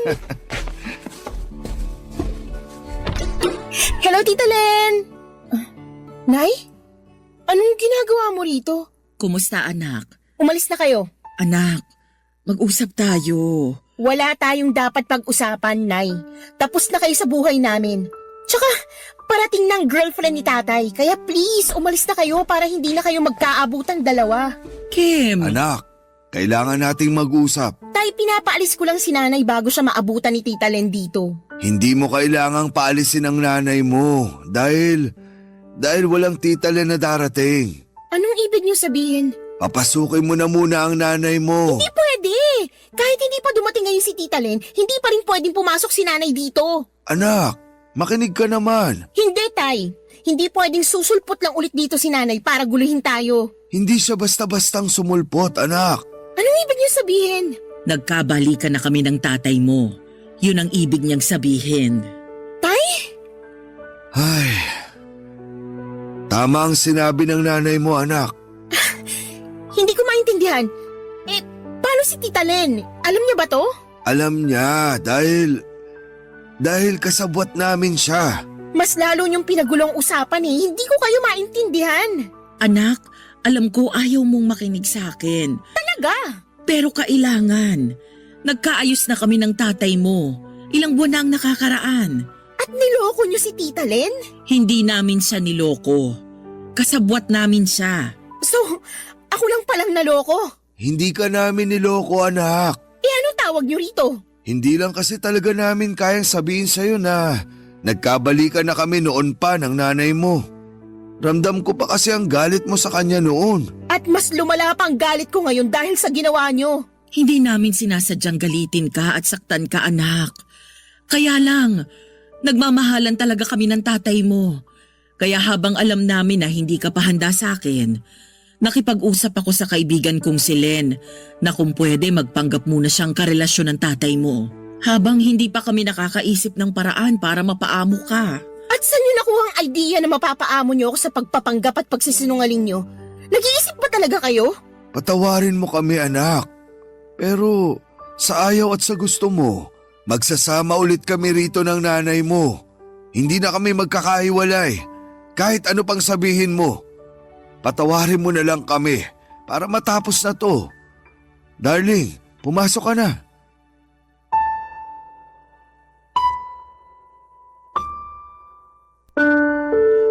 Hello, Tita Len! Nay? Anong ginagawa mo rito? Kumusta anak? Umalis na kayo. Anak, mag-usap tayo. Wala tayong dapat pag-usapan, Nay. Tapos na kayo sa buhay namin. Tsaka, parating ng girlfriend ni tatay. Kaya please, umalis na kayo para hindi na kayo magkaabutan 2. Kim, Anak, kailangan nating mag-usap. Tay, pinapaalis ko lang si nanay bago siya maabutan ni Tita Len dito. Hindi mo kailangang paalisin ang nanay mo dahil walang Tita Len na darating. Anong ibig niyo sabihin? Papasukin mo na muna ang nanay mo. Hindi pwede! Kahit hindi pa dumating ngayon si Tita Len, hindi pa rin pwedeng pumasok si nanay dito. Anak, makinig ka naman. Hindi, Tay. Hindi pwedeng susulpot lang ulit dito si nanay para guluhin tayo. Hindi siya basta-bastang sumulpot, anak. Anong ibig niyo sabihin? Nagkabalikan na kami ng tatay mo. Yun ang ibig niyang sabihin. Tay? Ay, tama ang sinabi ng nanay mo, anak. Hindi ko maintindihan. Paano si Tita Len? Alam niya ba to? Alam niya dahil kasabwat namin siya. Mas lalo niyong pinagulong usapan eh. Hindi ko kayo maintindihan. Anak, alam ko ayaw mong makinig sa akin. Talaga? Pero kailangan. Nagkaayos na kami ng tatay mo. Ilang buwan na ang nakakaraan. At niloko niyo si Tita Len? Hindi namin siya niloko. Kasabwat namin siya. So, ako lang palang naloko? Hindi ka namin niloko, anak. Anong tawag niyo rito? Hindi lang kasi talaga namin kayang sabihin sa'yo na nagkabalikan na kami noon pa ng nanay mo. Ramdam ko pa kasi ang galit mo sa kanya noon. At mas lumala pa ang galit ko ngayon dahil sa ginawa niyo. Hindi namin sinasadyang galitin ka at saktan ka, anak. Kaya lang, nagmamahalan talaga kami ng tatay mo. Kaya habang alam namin na hindi ka pa handa sa akin, nakipag-usap ako sa kaibigan kong si Len na kung pwede magpanggap muna siyang karelasyon ng tatay mo. Habang hindi pa kami nakakaisip ng paraan para mapaamo ka. At saan niyo nakuha ang idea na mapapaamo niyo ako sa pagpapanggap at pagsisinungaling niyo? Nag-iisip ba talaga kayo? Patawarin mo kami, anak. Pero sa ayaw at sa gusto mo, magsasama ulit kami rito ng nanay mo. Hindi na kami magkakahiwalay. Kahit ano pang sabihin mo. Patawarin mo na lang kami para matapos na to. Darling, pumasok ka na.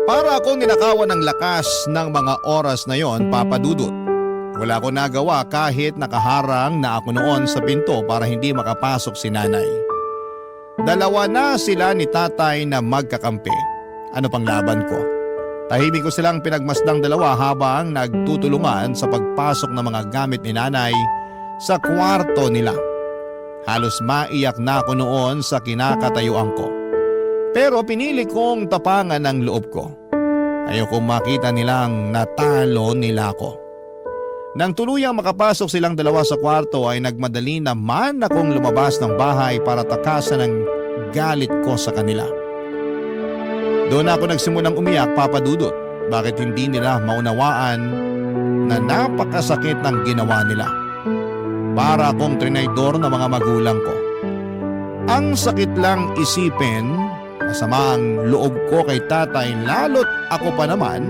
Para akong ninakawan ng lakas ng mga oras na yon, Papa Dudut. Wala ko nagawa kahit nakaharang na ako noon sa pinto para hindi makapasok si nanay. Dalawa na sila ni tatay na magkakampi. Ano pang laban ko? Tahimik ko silang pinagmasdang dalawa habang nagtutulungan sa pagpasok ng mga gamit ni nanay sa kwarto nila. Halos maiyak na ako noon sa kinakatayuan ko. Pero pinili kong tapangan ang loob ko. Ayokong makita nilang natalo nila ako. Nang tuluyang makapasok silang dalawa sa kwarto ay nagmadali naman akong lumabas ng bahay para takasan ang galit ko sa kanila. Doon ako nagsimulang umiyak, Papa Dudut. Bakit hindi nila maunawaan na napakasakit ng ginawa nila? Para akong trinaydor ng mga magulang ko. Ang sakit lang isipin, masama ang loob ko kay tatay lalo't ako pa naman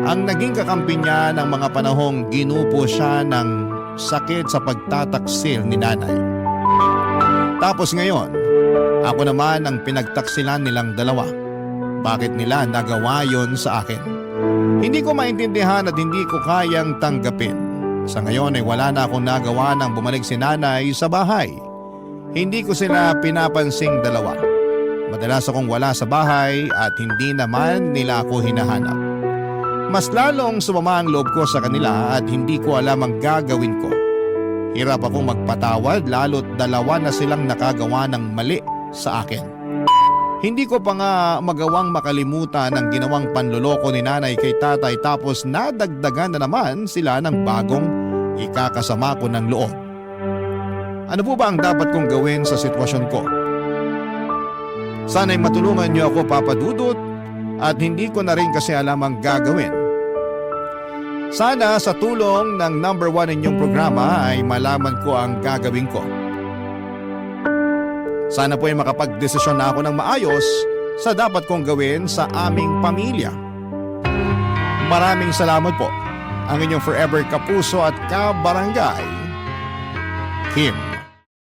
ang naging kakampi niya ng mga panahong ginupo siya ng sakit sa pagtataksil ni nanay. Tapos ngayon, ako naman ang pinagtaksilan nilang dalawa. Bakit nila nagawa yon sa akin? Hindi ko maintindihan at hindi ko kayang tanggapin. Sa ngayon ay wala na akong nagawa nang bumalik si nanay sa bahay. Hindi ko sila pinapansing dalawa. Madalas akong wala sa bahay at hindi naman nila ako hinahanap. Mas lalong sumama ang loob ko sa kanila at hindi ko alam ang gagawin ko. Hirap akong magpatawad lalo't dalawa na silang nakagawa ng mali sa akin. Hindi ko pa nga magawang makalimutan ang ginawang panloloko ni nanay kay tatay tapos nadagdagan na naman sila ng bagong ikakasama ko ng loob. Ano po ba ang dapat kong gawin sa sitwasyon ko? Sana'y matulungan niyo ako, Papa Dudut, at hindi ko na rin kasi alam ang gagawin. Sana sa tulong ng number 1 ninyong programa ay malaman ko ang gagawin ko. Sana po ay makapagdesisyon na ako ng maayos sa dapat kong gawin sa aming pamilya. Maraming salamat po. Ang inyong forever kapuso at kabarangay, Kim.